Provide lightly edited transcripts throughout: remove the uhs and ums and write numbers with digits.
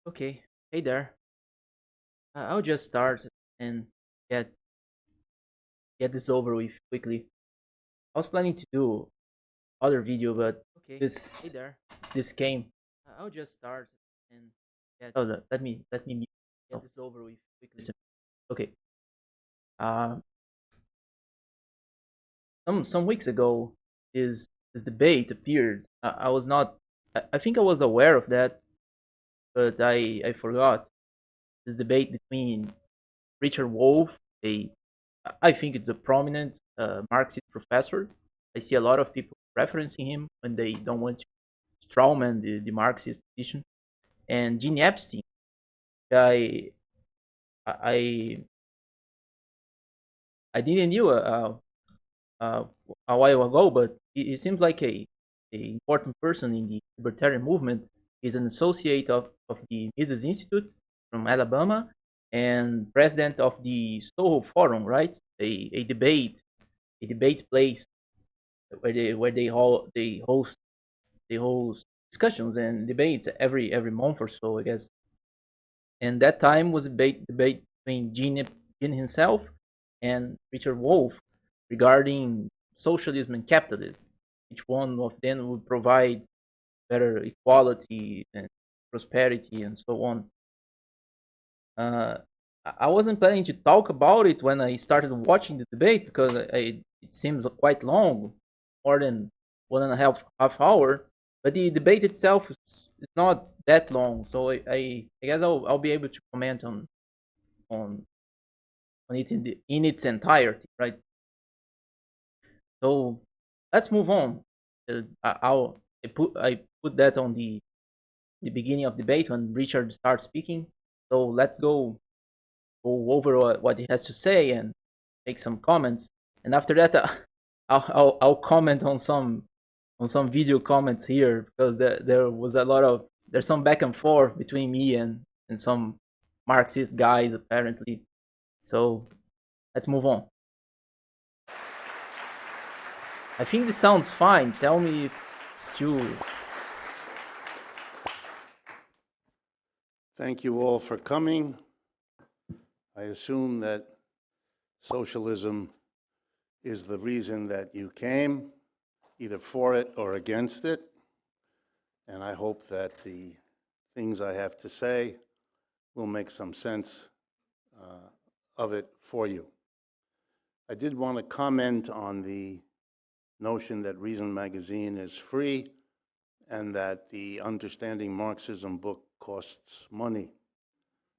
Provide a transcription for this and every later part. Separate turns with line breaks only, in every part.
Okay, hey there. I'll just start and get get this over with quickly. I was planning to do other video, but okay, hey there. This came. I'll just start and get. Oh, let me get this over with quickly. Okay. Uh, some weeks ago, this debate appeared. I was not. I think I was aware of that, but I forgot this debate between Richard Wolff, a I think it's a prominent Marxist professor. I see a lot of people referencing him when they don't want to strawman the Marxist position. And Gene Epstein, I I I didn't knew uh, a while ago, but he seems like a important person in the libertarian movement. He's an associate of the Mises Institute from Alabama and president of the Soho Forum, right? A debate place where they host discussions and debates every month or so, I guess. And that time was a debate between Gene himself and Richard Wolff regarding socialism and capitalism. Each one of them would provide better equality and prosperity and so on. Uh, I wasn't planning to talk about it when I started watching the debate because it seems quite long, more than one and a half hour. But the debate itself is not that long, so I guess I'll be able to comment on on it in its entirety, right? So let's move on. I put that on the beginning of debate when Richard starts speaking. So let's go over what he has to say and make some comments. And after that, I'll comment on some video comments here because there was a lot of there's some back and forth between me and some Marxist guys apparently. So let's move on. I think this sounds fine. Tell me if it's too.
Thank you all for coming. I assume that socialism is the reason that you came, either for it or against it. And I hope that the things I have to say will make some sense of it for you. I did want to comment on the notion that Reason Magazine is free and that the Understanding Marxism book costs money.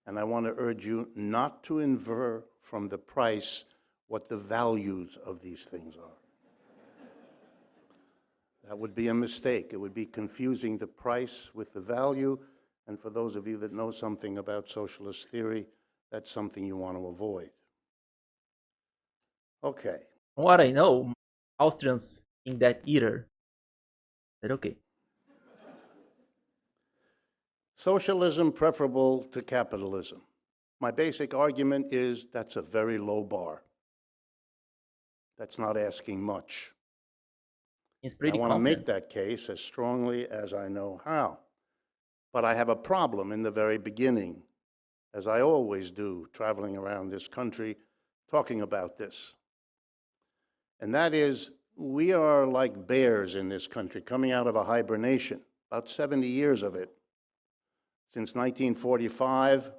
And I want to urge you not to infer from the price what the values of these things are. That would be a mistake. It would be confusing the price with the value. And for those of you that know something about socialist theory, that's something you want to avoid. Okay.
From what I know, Austrians think that either. But okay.
Socialism preferable to capitalism. My basic argument is that's a very low bar. That's not asking much.
It's pretty
I want to
confident.
make that case as strongly as I know how. But I have a problem in the very beginning, as I always do, traveling around this country, talking about this. And that is, we are like bears in this country, coming out of a hibernation, about 70 years of it. Since 1945,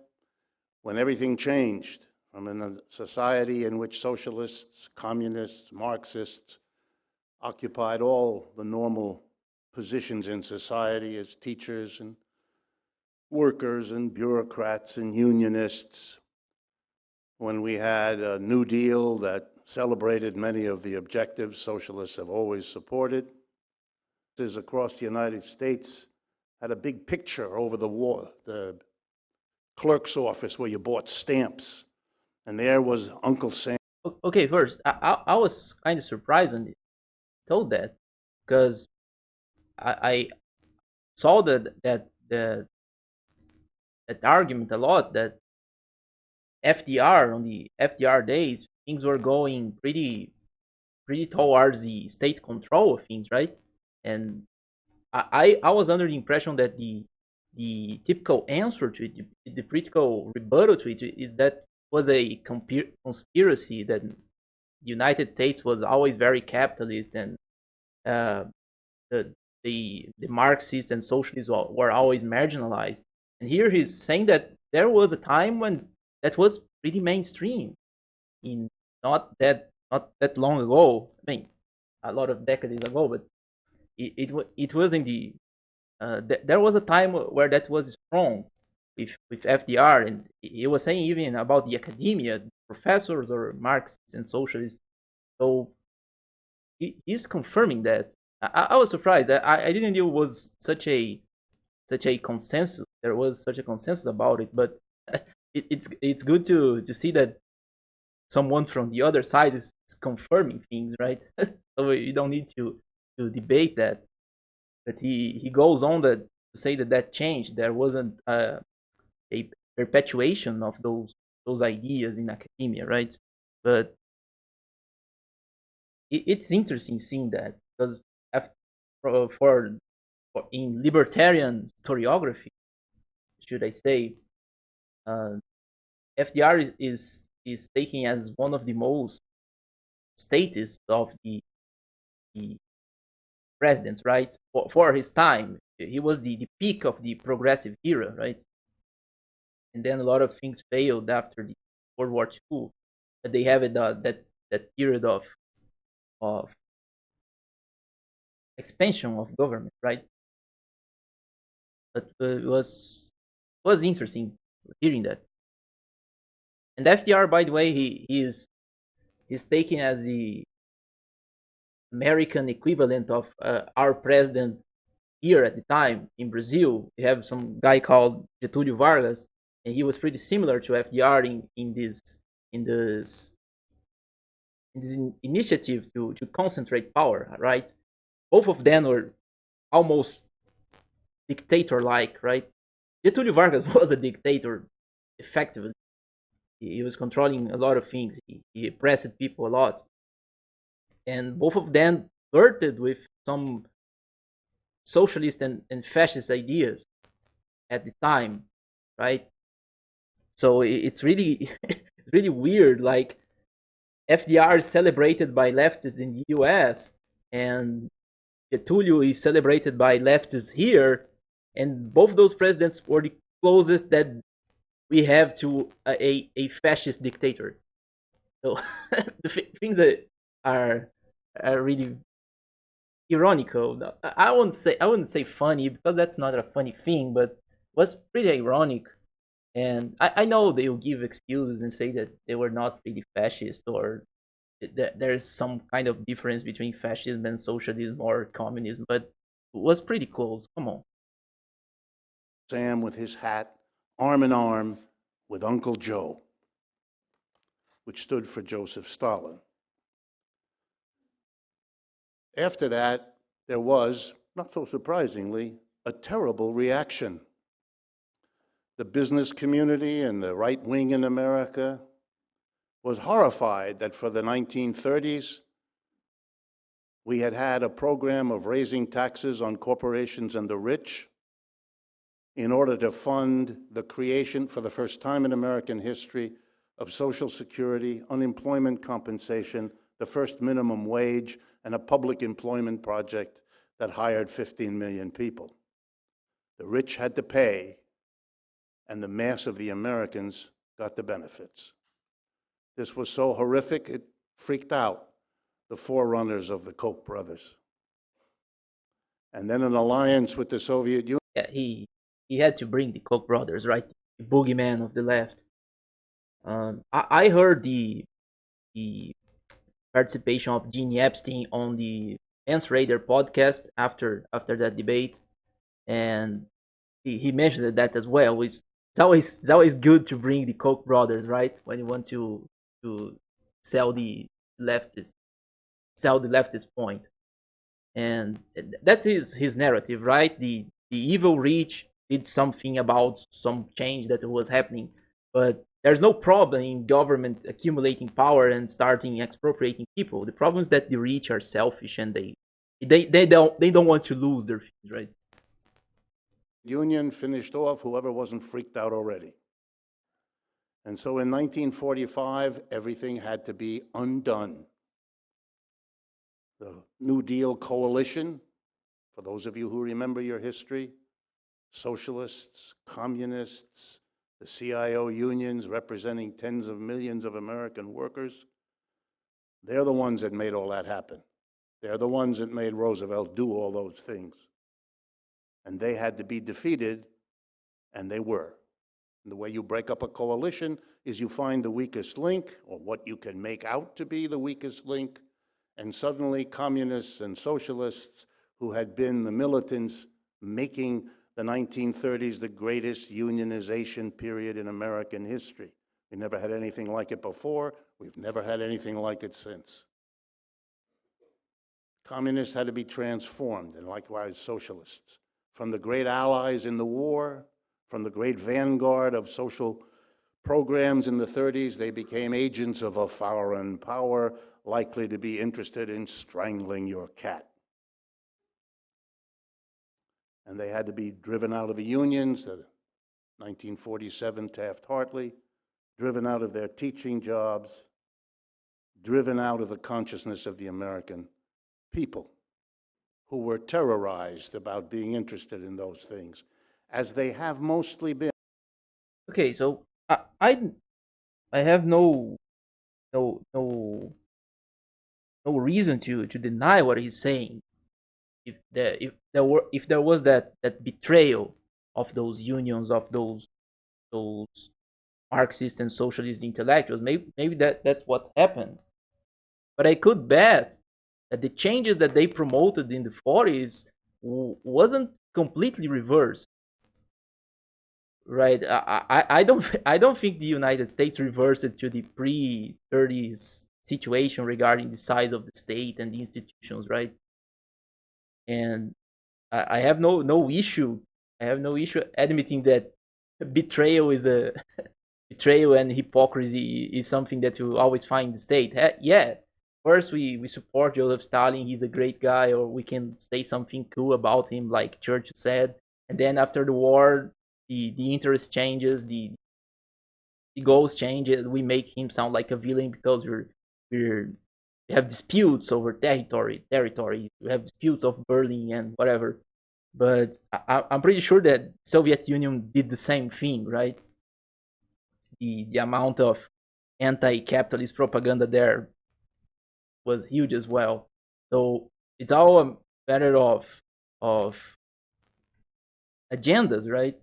when everything changed from a society in which socialists, communists, Marxists occupied all the normal positions in society as teachers and workers and bureaucrats and unionists, when we had a New Deal that celebrated many of the objectives socialists have always supported. Across the United States had a big picture over the wall, the clerk's office where you bought stamps, and there was Uncle Sam.
Okay, first, I was kind of surprised when they told that because I saw that argument a lot that FDR on the FDR days things were going pretty towards the state control of things, right? And I was under the impression that the typical answer to it, the critical rebuttal to it, is that was a conspiracy, that the United States was always very capitalist, and uh, the the Marxists and socialists were always marginalized. And here he's saying that there was a time when that was pretty mainstream, in not that long ago. I mean, a lot of decades ago, but it was in the there was a time where that was strong with FDR, and he was saying even about the academia, professors or Marxists and socialists. So he's confirming that. I was surprised. I didn't know it was such a consensus. There was such a consensus about it, but it's good to see that someone from the other side is confirming things, right? So you don't need to debate that. But he goes on to say that changed. There wasn't a perpetuation of those ideas in academia, right? But it's interesting seeing that, because for in libertarian historiography, should I say, uh, FDR is taken as one of the most statist of the presidents, right? For his time, he was the peak of the progressive era, right? And then a lot of things failed after the World War II. But they have it that period of expansion of government, right? But it was interesting hearing that. And FDR, by the way, he's taken as the American equivalent of our president here at the time in Brazil. We have some guy called Getúlio Vargas, and he was pretty similar to FDR in this initiative to concentrate power, right? Both of them were almost dictator-like, right? Getúlio Vargas was a dictator, effectively. He was controlling a lot of things. He oppressed people a lot, and both of them flirted with some socialist and fascist ideas at the time, right? So it's really it's really weird. Like, FDR is celebrated by leftists in the U.S. and Getulio is celebrated by leftists here, and both those presidents were the closest that we have to a fascist dictator. So things that are really ironical. I wouldn't say funny, because that's not a funny thing, but was pretty ironic. And I know they will give excuses and say that they were not really fascist, or that there's some kind of difference between fascism and socialism or communism, but it was pretty close. Come on.
Sam with his hat, arm in arm with Uncle Joe, which stood for Joseph Stalin. After that, there was, not so surprisingly, a terrible reaction. The business community and the right wing in America was horrified that for the 1930s, we had had a program of raising taxes on corporations and the rich in order to fund the creation, for the first time in American history, of Social Security, unemployment compensation, the first minimum wage, and a public employment project that hired 15 million people. The rich had to pay, and the mass of the Americans got the benefits. This was so horrific, it freaked out the forerunners of the Koch brothers. And then an alliance with the Soviet Union.
Yeah, he had to bring the Koch brothers, right? The boogeyman of the left. I heard the participation of Gene Epstein on the Hans Rader podcast after that debate, and he mentioned that as well. It's always good to bring the Koch brothers, right? When you want to sell the leftist point, and that's his narrative, right? The evil rich did something about some change that was happening, but there's no problem in government accumulating power and starting expropriating people. The problem is that the rich are selfish, and they don't want to lose their things, right?
Union finished off whoever wasn't freaked out already. And so in 1945, everything had to be undone. The New Deal coalition, for those of you who remember your history, socialists, communists, the CIO unions representing tens of millions of American workers, they're the ones that made all that happen. They're the ones that made Roosevelt do all those things. And they had to be defeated, and they were. And the way you break up a coalition is you find the weakest link, or what you can make out to be the weakest link, and suddenly communists and socialists who had been the militants making the 1930s the greatest unionization period in American history. We never had anything like it before. We've never had anything like it since. Communists had to be transformed, and likewise socialists. From the great allies in the war, from the great vanguard of social programs in the 30s, they became agents of a foreign power likely to be interested in strangling your cat. And they had to be driven out of the unions, the 1947 Taft-Hartley, driven out of their teaching jobs, driven out of the consciousness of the American people, who were terrorized about being interested in those things, as they have mostly been.
Okay, so I have no no no reason to deny what he's saying. If there was that betrayal of those unions, of those Marxist and socialist intellectuals, maybe that's what happened. But I could bet that the changes that they promoted in the 40s wasn't completely reversed, right? I don't think the United States reversed it to the pre-30s situation regarding the size of the state and the institutions, right? And I have no issue. I have no issue admitting that betrayal is a betrayal and hypocrisy is something that you always find in the state. Yeah, first we support Joseph Stalin. He's a great guy, or we can say something cool about him, like Churchill said. And then after the war, the interest changes, the goals change. We make him sound like a villain because we have disputes over territory. We have disputes of Berlin and whatever. But I'm pretty sure that Soviet Union did the same thing, right? The amount of anti-capitalist propaganda there was huge as well. So it's all a matter of agendas, right?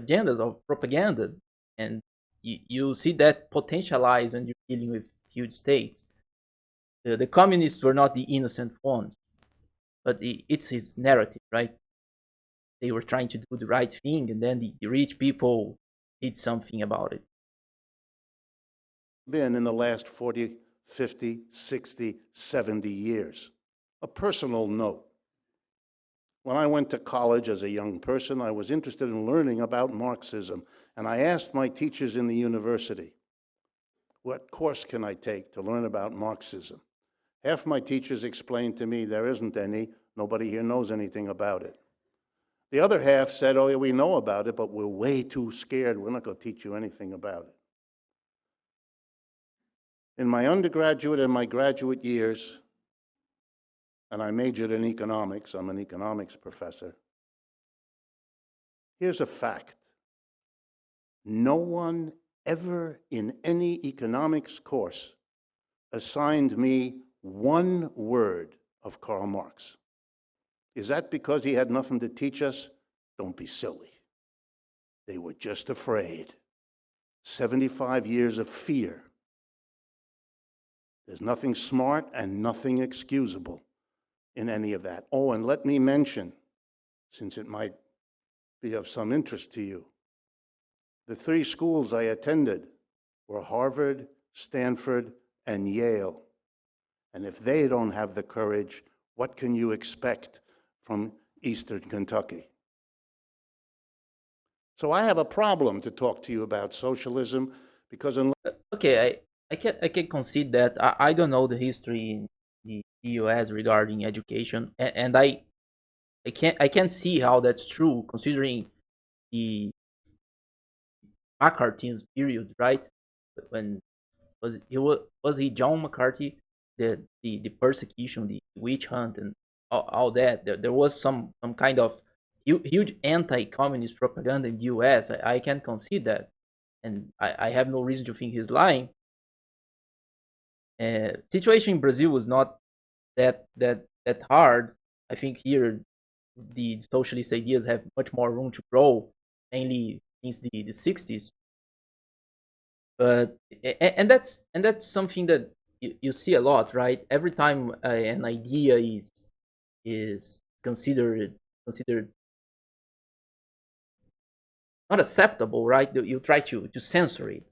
Agendas of propaganda, and you see that potentialized when you're dealing with huge states. The communists were not the innocent ones, but it's his narrative, right? They were trying to do the right thing, and then the rich people did something about it.
Been in the last 40, 50, 60, 70 years. A personal note. When I went to college as a young person, I was interested in learning about Marxism, and I asked my teachers in the university, what course can I take to learn about Marxism? Half my teachers explained to me there isn't any, nobody here knows anything about it. The other half said, oh, yeah, we know about it, but we're way too scared. We're not going to teach you anything about it. In my undergraduate and my graduate years, and I majored in economics, I'm an economics professor, here's a fact. No one ever in any economics course assigned me one word of Karl Marx. Is that because he had nothing to teach us? Don't be silly. They were just afraid. 75 years of fear. There's nothing smart and nothing excusable in any of that. Oh, and let me mention, since it might be of some interest to you, the three schools I attended were Harvard, Stanford, and Yale. And if they don't have the courage, what can you expect from Eastern Kentucky? So I have a problem to talk to you about socialism because
Okay, I can concede that I don't know the history in the US regarding education, and I can't see how that's true considering the McCarthy's period, right? When was he John McCarthy, the persecution, the witch hunt, and all that. There was some kind of huge anti-communist propaganda in the U.S. I can concede that, and I have no reason to think he's lying. Situation in Brazil was not that hard. I think here the socialist ideas have much more room to grow, mainly since the 60s. But and that's something that you see a lot, right? Every time an idea is considered not acceptable, right? You try to censor it,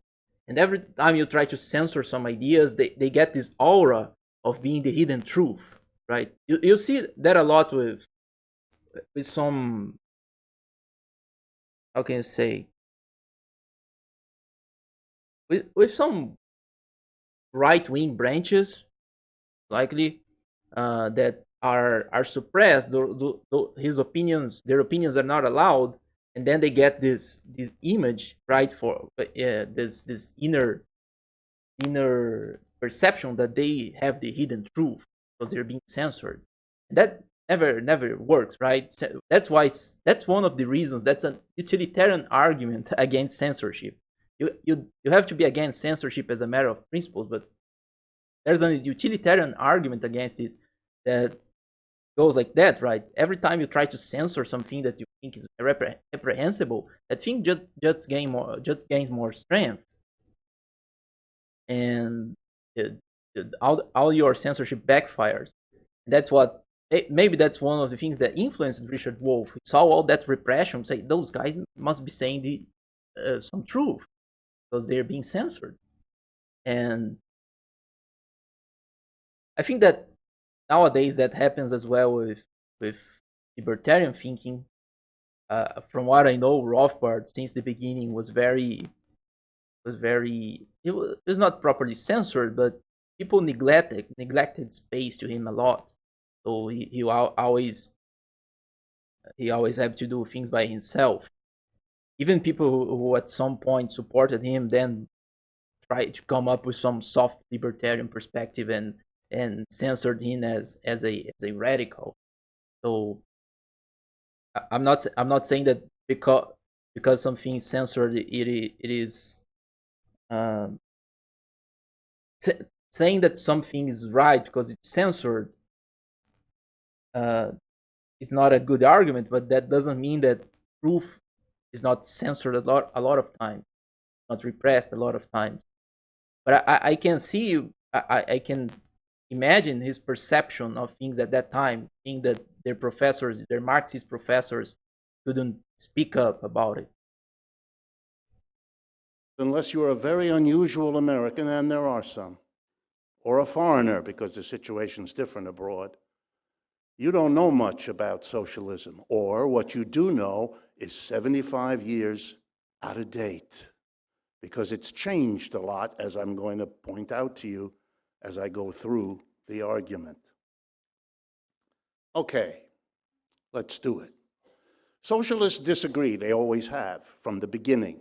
and every time you try to censor some ideas, they get this aura of being the hidden truth, right? You see that a lot with some, how can you say, with some right wing branches, likely, that are suppressed. His opinions, their opinions are not allowed, and then they get this image, right, for this inner perception that they have the hidden truth because they're being censored. That never works, right? That's why that's one of the reasons. That's a utilitarian argument against censorship. You have to be against censorship as a matter of principles, but there's a utilitarian argument against it that goes like that, right? Every time you try to censor something that you think is reprehensible, that thing just gains more strength, and all your censorship backfires. That's what, maybe that's one of the things that influenced Richard Wolff. He saw all that repression, say those guys must be saying some truth because they're being censored. And I think that nowadays that happens as well with libertarian thinking. From what I know, Rothbard since the beginning was not properly censored, but people neglected space to him a lot. So he always had to do things by himself. Even people who at some point supported him then tried to come up with some soft libertarian perspective and censored him as a radical. So I'm not saying that because something is censored, it is, um, saying that something is right because it's censored. Uh, it's not a good argument, but that doesn't mean that truth is not censored a lot of times, not repressed a lot of times. But I can see, I can imagine his perception of things at that time, seeing that their Marxist professors couldn't speak up about it.
Unless you're a very unusual American, and there are some, or a foreigner, because the situation's different abroad, you don't know much about socialism, or what you do know is 75 years out of date, because it's changed a lot, as I'm going to point out to you as I go through the argument. Okay, let's do it. Socialists disagree. They always have from the beginning.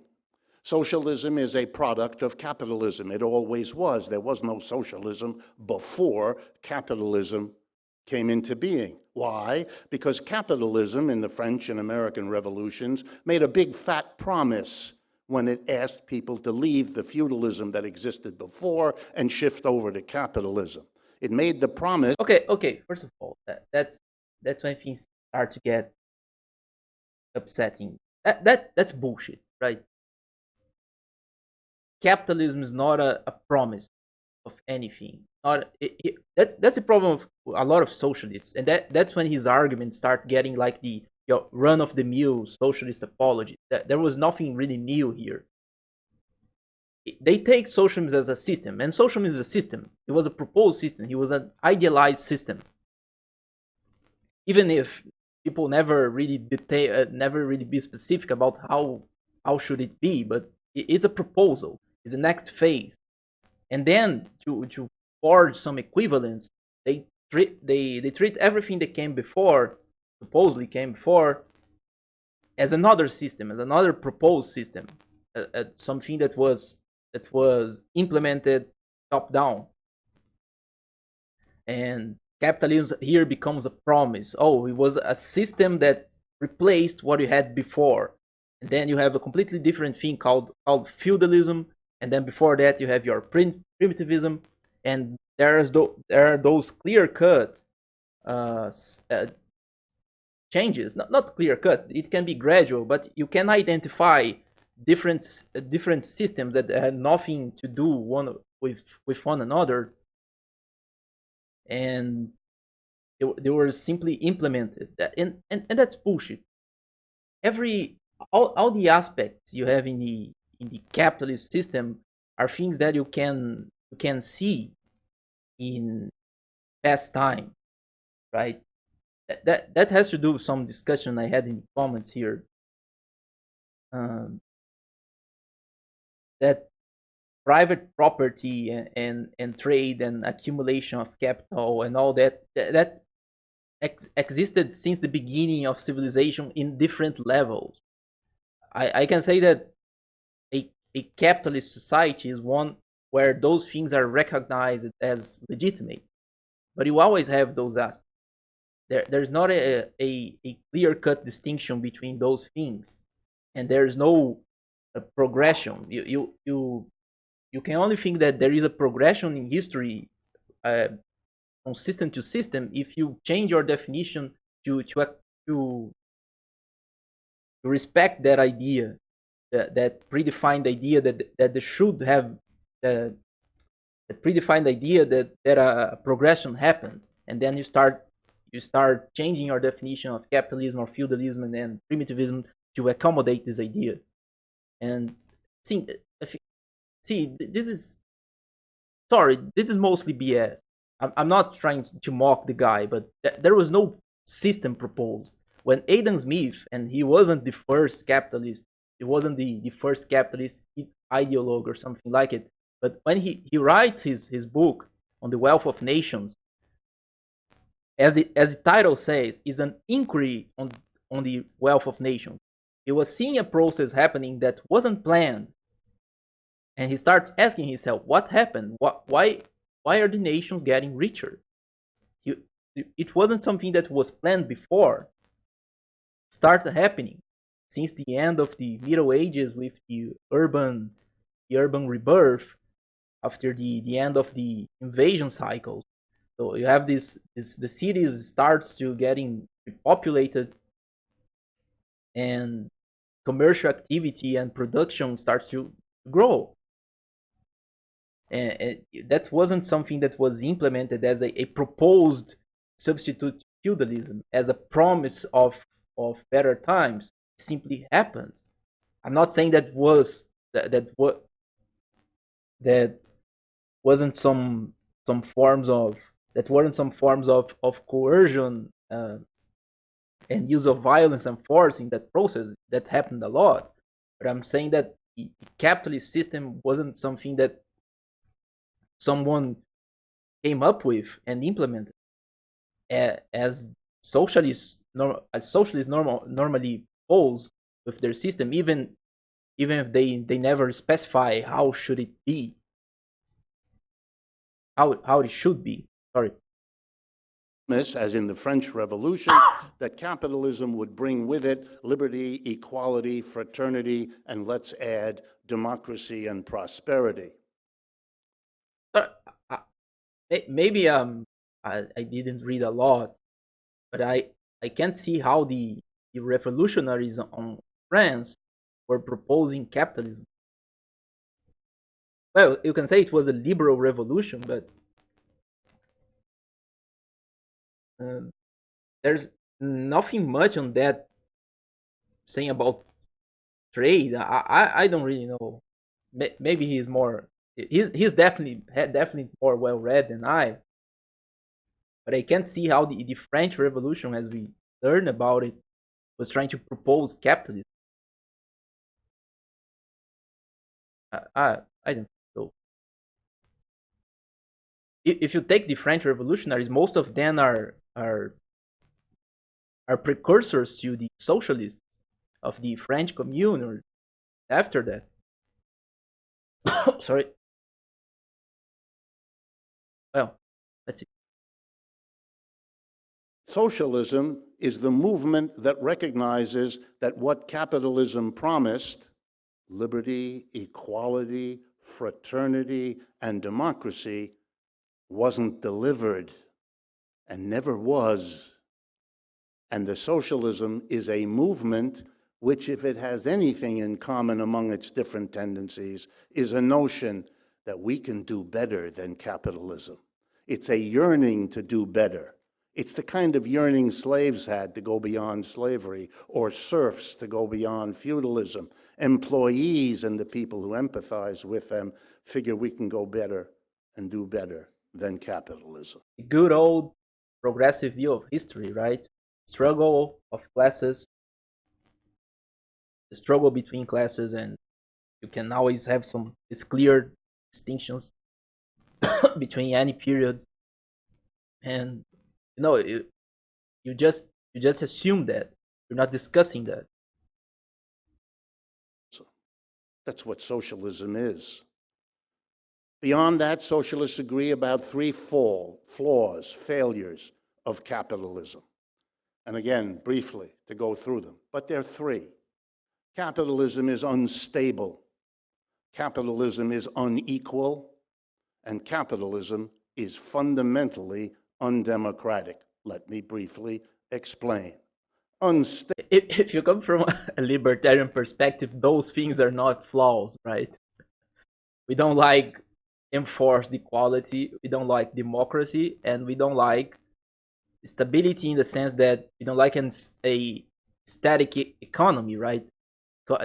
Socialism is a product of capitalism. It always was. There was no socialism before capitalism came into being. Why? Because capitalism in the French and American revolutions made a big fat promise when it asked people to leave the feudalism that existed before and shift over to capitalism. It made the promise.
Okay. First of all, that's when things start to get upsetting. That's bullshit, right? Capitalism is not a promise of anything. Not that's the problem of a lot of socialists, and that's when his arguments start getting like the run of the mill socialist apology. That there was nothing really new here. They take socialism as a system, and socialism is a system. It was a proposed system. It was an idealized system. Even if people never really never really be specific about how should it be, but it's a proposal. It's the next phase, and then to forge some equivalence, they treat everything that came before, supposedly came before, as another system, as another proposed system, something that was implemented top down. And capitalism here becomes a promise. Oh, it was a system that replaced what you had before. And then you have a completely different thing called feudalism. And then before that, you have your primitivism. And there are those clear cut uh, changes. Not clear cut. It can be gradual, but you can identify different systems that had nothing to do with one another, and they were simply implemented. And that's bullshit. Every all the aspects you have in the capitalist system are things that you can see in past time, right? That has to do with some discussion I had in the comments here. Um, that private property and trade and accumulation of capital and all that existed since the beginning of civilization in different levels. I can say that a capitalist society is one where those things are recognized as legitimate, but you always have those aspects. There's not a clear cut distinction between those things, and there's no progression. You can only think that there is a progression in history, uh, from system to system, if you change your definition to respect that idea, that predefined idea that there should have the, the predefined idea that a progression happened, and then you start changing your definition of capitalism or feudalism and then primitivism to accommodate this idea. And see, this is sorry, this is mostly BS. I'm not trying to mock the guy, but there was no system proposed. When Adam Smith, and he wasn't the first capitalist, he wasn't the first capitalist ideologue or something like it, but when he writes his book on the wealth of nations, as the title says, is an inquiry on the wealth of nations. He was seeing a process happening that wasn't planned, and he starts asking himself, what happened? Why are the nations getting richer? He, it wasn't something that was planned before. It started happening since the end of the Middle Ages with the urban rebirth after the end of the invasion cycles. So you have the cities starts to getting populated, and commercial activity and production starts to grow. And that wasn't something that was implemented as a proposed substitute feudalism, as a promise of better times. It simply happened. I'm not saying that wasn't some forms of that weren't some forms of coercion, and use of violence and force in that process. That happened a lot. But I'm saying that the capitalist system wasn't something that someone came up with and implemented, as socialists normally pose with their system, even if they never specify how should it be, how it should be. Sorry.
As in the French Revolution, that capitalism would bring with it liberty, equality, fraternity, and let's add democracy and prosperity.
Uh, maybe I didn't read a lot, but I can't see how the revolutionaries on France were proposing capitalism. Well, you can say it was a liberal revolution, but um, there's nothing much on that saying about trade. I don't really know. Maybe he's definitely more well read than I. But I can't see how the French Revolution, as we learn about it, was trying to propose capitalism. I don't know. If you take the French revolutionaries, most of them are precursors to the socialists of the French Commune or after that. Sorry. Well, let's see.
Socialism is the movement that recognizes that what capitalism promised, liberty, equality, fraternity, and democracy, wasn't delivered and never was. And the socialism is a movement which, if it has anything in common among its different tendencies, is a notion that we can do better than capitalism. It's a yearning to do better. It's the kind of yearning slaves had to go beyond slavery, or serfs to go beyond feudalism. Employees and the people who empathize with them figure we can go better and do better than capitalism.
The good old progressive view of history, right? Struggle of classes, the struggle between classes, and you can always have some it's clear distinctions between any period. And you just assume that you're not discussing that.
So that's what socialism is. Beyond that, socialists agree about three flaws, failures of capitalism. And again, briefly, to go through them. But there are three. Capitalism is unstable. Capitalism is unequal. And capitalism is fundamentally undemocratic. Let me briefly explain.
If you come from a libertarian perspective, those things are not flaws, right? We don't like enforced equality, we don't like democracy, and we don't like stability in the sense that we don't like a static economy, right?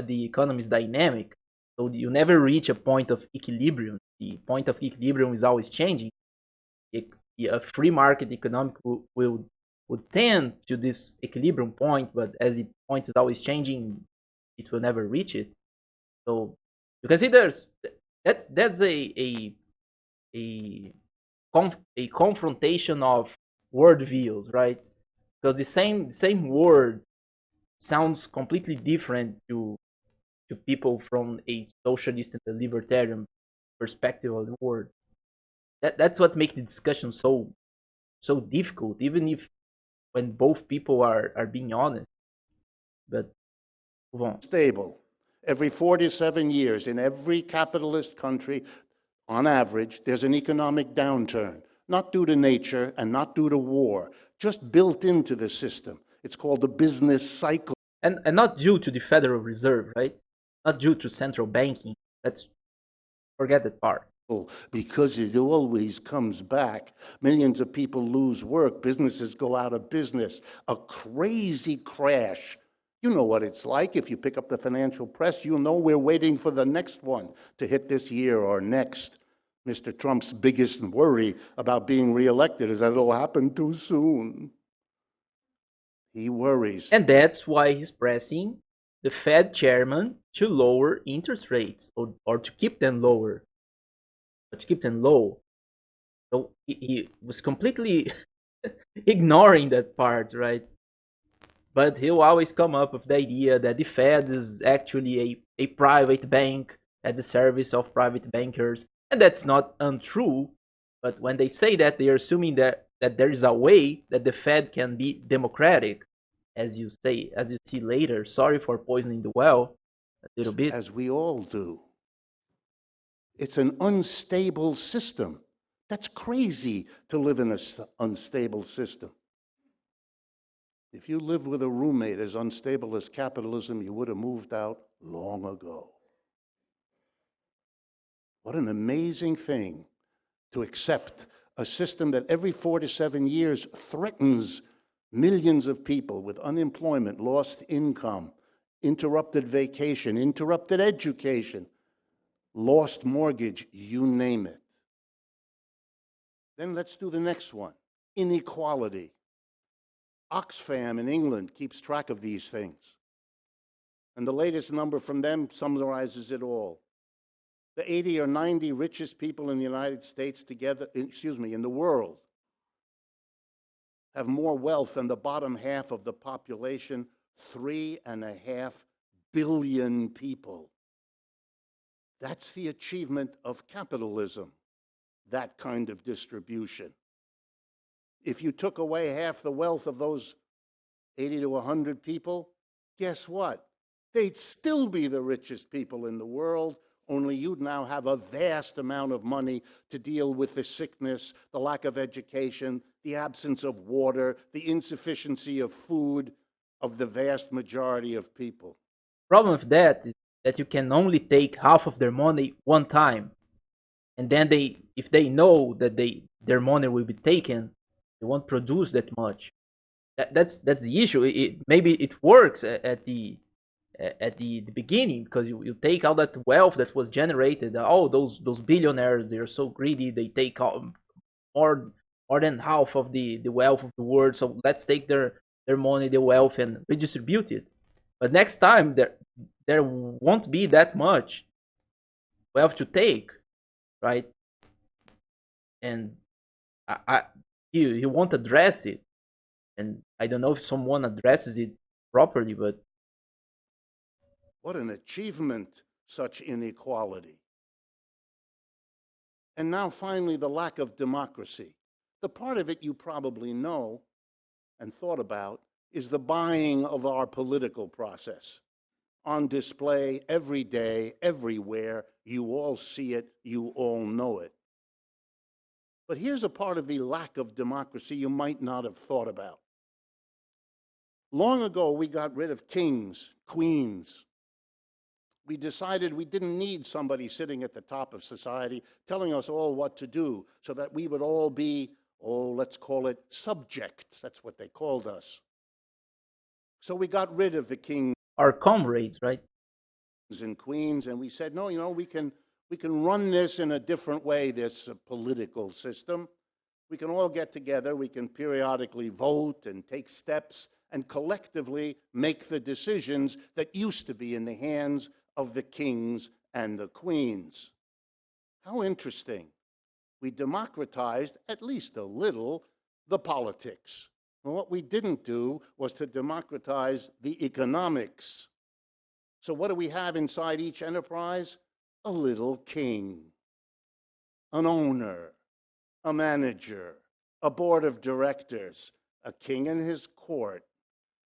The economy is dynamic, so you never reach a point of equilibrium. The point of equilibrium is always changing. A free market economic would tend to this equilibrium point, but as the point is always changing, it will never reach it. So you can see that's a confrontation of worldviews, right? Because the same word sounds completely different to people from a socialist and a libertarian perspective of the world. That's what makes the discussion so difficult, even if when both people are being honest. But move on.
Stable. Every 47 years in every capitalist country, on average, there's an economic downturn, not due to nature and not due to war, just built into the system. It's called the business cycle.
And not due to the Federal Reserve, right? Not due to central banking. Let's forget that part.
Because it always comes back. Millions of people lose work. Businesses go out of business. A crazy crash. You know what it's like. If you pick up the financial press, you'll know we're waiting for the next one to hit this year or next. Mr. Trump's biggest worry about being reelected is that it'll happen too soon. He worries.
And that's why he's pressing the Fed chairman to lower interest rates or to keep them lower, or to keep them low. So he was completely ignoring that part, right? But he'll always come up with the idea that the Fed is actually a private bank at the service of private bankers. And that's not untrue. But when they say that, they are assuming that there is a way that the Fed can be democratic, as you see later. Sorry for poisoning the well a little bit.
As we all do. It's an unstable system. That's crazy to live in an unstable system. If you lived with a roommate as unstable as capitalism, you would have moved out long ago. What an amazing thing to accept a system that every 4 to 7 years threatens millions of people with unemployment, lost income, interrupted vacation, interrupted education, lost mortgage, you name it. Then let's do the next one, inequality. Oxfam in England keeps track of these things. And the latest number from them summarizes it all. The 80 or 90 richest people in the United States together, in the world, have more wealth than the bottom half of the population 3.5 billion people. That's the achievement of capitalism, that kind of distribution. If you took away half the wealth of those 80 to 100 people, guess what? They'd still be the richest people in the world, only you'd now have a vast amount of money to deal with the sickness, the lack of education, the absence of water, the insufficiency of food of the vast majority of people.
Problem with that is that you can only take half of their money one time, and then if they know that their money will be taken, they won't produce that much. That's the issue. Maybe it works at the beginning, because you take all that wealth that was generated. Oh, those billionaires, they're so greedy. They take more than half of the wealth of the world. So let's take their money, their wealth, and redistribute it. But next time there won't be that much wealth to take, right? And he won't address it. And I don't know if someone addresses it properly, but
what an achievement, such inequality. And now finally, the lack of democracy. The part of it you probably know and thought about is the buying of our political process, on display every day, everywhere. You all see it, you all know it. But here's a part of the lack of democracy you might not have thought about. Long ago, we got rid of kings, queens. We decided we didn't need somebody sitting at the top of society telling us all what to do, so that we would all be, let's call it subjects. That's what they called us. So we got rid of the kings,
our comrades, right?
And queens, and we said, no, we can run this in a different way, this political system. We can all get together, we can periodically vote and take steps and collectively make the decisions that used to be in the hands of the kings and the queens. How interesting. We democratized, at least a little, the politics. And what we didn't do was to democratize the economics. So what do we have inside each enterprise? A little king, an owner, a manager, a board of directors, a king and his court,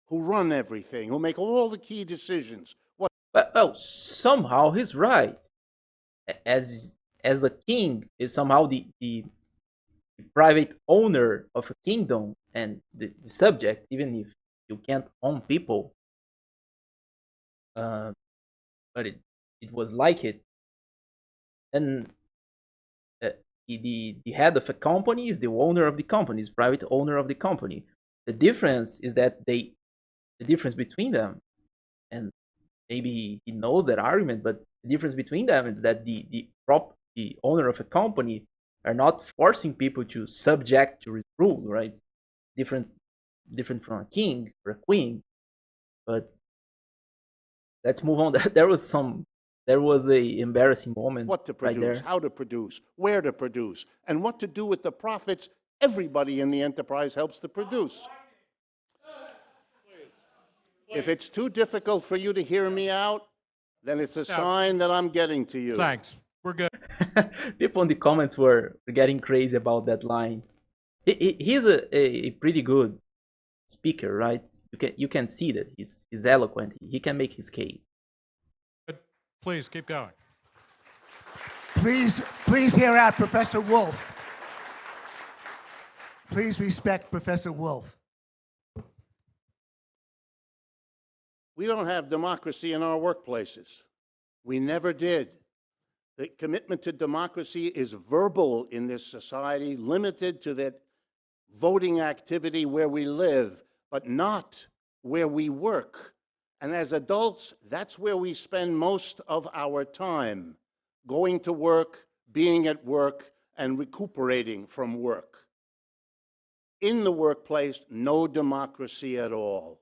who run everything, who make all the key decisions.
Well, somehow he's right. As a king is somehow the private owner of a kingdom, and the subject, even if you can't own people. But it was like it. And the head of a company is the owner of the company, is private owner of the company. The difference is that the difference between them, and maybe he knows that argument, but the difference between them is that the owner of a company are not forcing people to subject to his rule, right? Different from a king or a queen. But let's move on. There was a embarrassing moment.
What to
right
produce,
there.
how to produce, where to produce, and what to do with the profits everybody in the enterprise helps to produce. If it's too difficult for you to hear me out, then it's a sign that I'm getting to you.
Thanks. We're good.
People in the comments were getting crazy about that line. He's a pretty good speaker, right? You can see that he's eloquent. He can make his case.
Please keep going.
Please hear out Professor Wolff. Please respect Professor Wolff.
We don't have democracy in our workplaces. We never did. The commitment to democracy is verbal in this society, limited to that voting activity where we live, but not where we work. And as adults, that's where we spend most of our time, going to work, being at work, and recuperating from work. In the workplace, no democracy at all.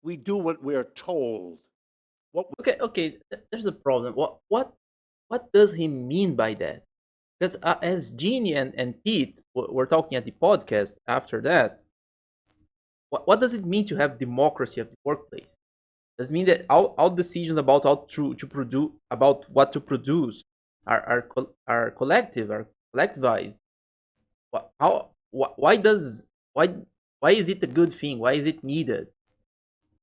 We do what we're told.
Okay, there's a problem. What does he mean by that? Because as Jeannie and Pete were talking at the podcast after that, what does it mean to have democracy at the workplace? Does it mean that all decisions about how to produce, about what to produce, are collective, are collectivized? Why does why is it a good thing? Why is it needed?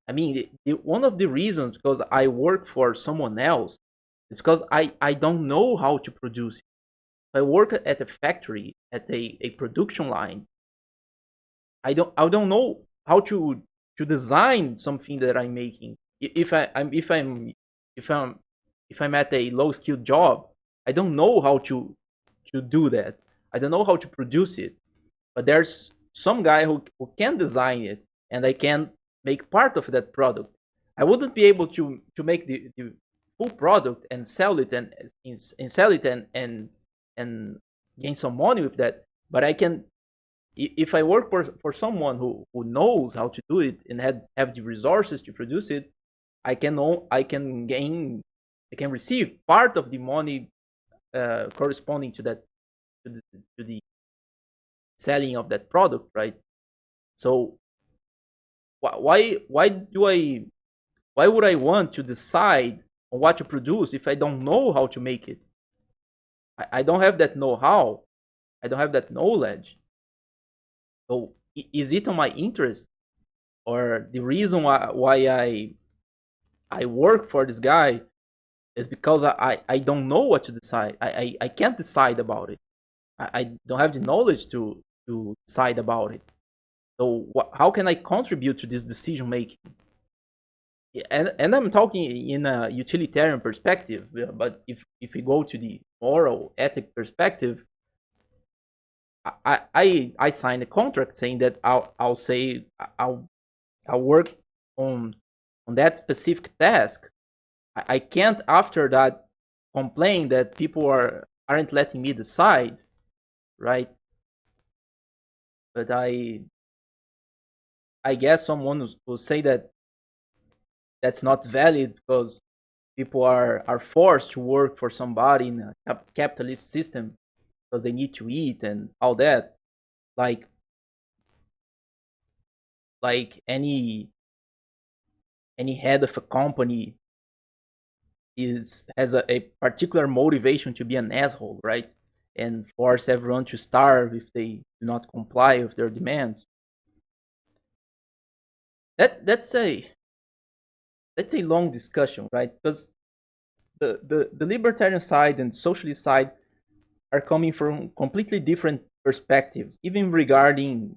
I mean, one of the reasons because I work for someone else is because I don't know how to produce. If I work at a factory, at a production line, I don't know how to design something that I'm making. If I'm if I'm at a low skilled job, I don't know how to do that. I don't know how to produce it. But there's some guy who can design it, and I can make part of that product. I wouldn't be able to make the full product and sell it and sell it and gain some money with that. But I can, if I work for someone who knows how to do it and have the resources to produce it, I can gain, I can receive part of the money corresponding to that, to the selling of that product, right? So why do I, why would I want to decide on what to produce if I don't know how to make it? I don't have that know-how. I don't have that knowledge. So is it on my interest, or the reason why I work for this guy is because I don't know what to decide. I can't decide about it. I don't have the knowledge to decide about it. So how can I contribute to this decision making? And I'm talking in a utilitarian perspective, but if we go to the moral ethic perspective, I sign a contract saying that I'll say I'll work on that specific task. I can't after that complain that people aren't letting me decide, right? But I guess someone will say that that's not valid because people are forced to work for somebody in a capitalist system because they need to eat and all that. Like like any head of a company has a particular motivation to be an asshole, right? And force everyone to starve if they do not comply with their demands. That's a long discussion, right? Because the libertarian side and socialist side are coming from completely different perspectives, even regarding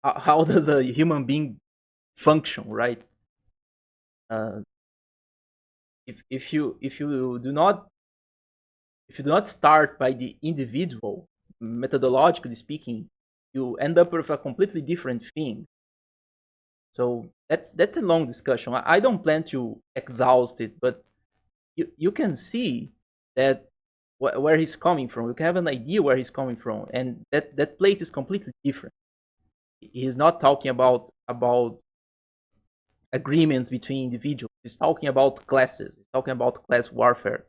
how does a human being function, right? Uh, if you do not start by the individual, methodologically speaking, you end up with a completely different thing. So that's a long discussion. I don't plan to exhaust it, but you can see that where he's coming from. You can have an idea where he's coming from, and that place is completely different. He's not talking about agreements between individuals. He's talking about classes. He's talking about class warfare.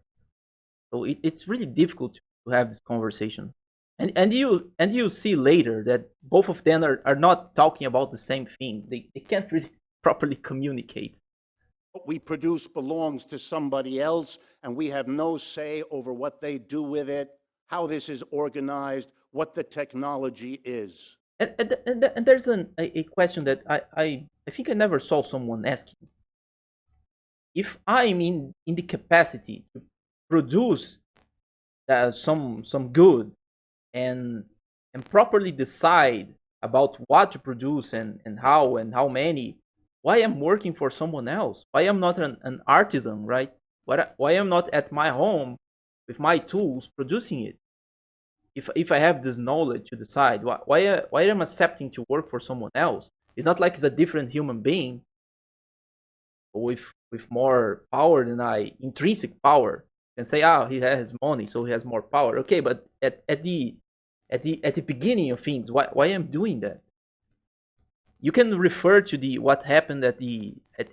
So it's really difficult to have this conversation. And you see later that both of them are not talking about the same thing. They can't really properly communicate.
What we produce belongs to somebody else, and we have no say over what they do with it, how this is organized, what the technology is.
And there's a question that I think I never saw someone asking. If I'm in the capacity to produce some good and properly decide about what to produce and how many, why I'm working for someone else? Why I'm not an artisan, right? Why I'm not at my home with my tools producing it? If I have this knowledge to decide, why am I accepting to work for someone else? It's not like it's a different human being with more power than I, intrinsic power, and say, he has money, so he has more power. Okay, but at the beginning of things, why I'm doing that? You can refer to the what happened at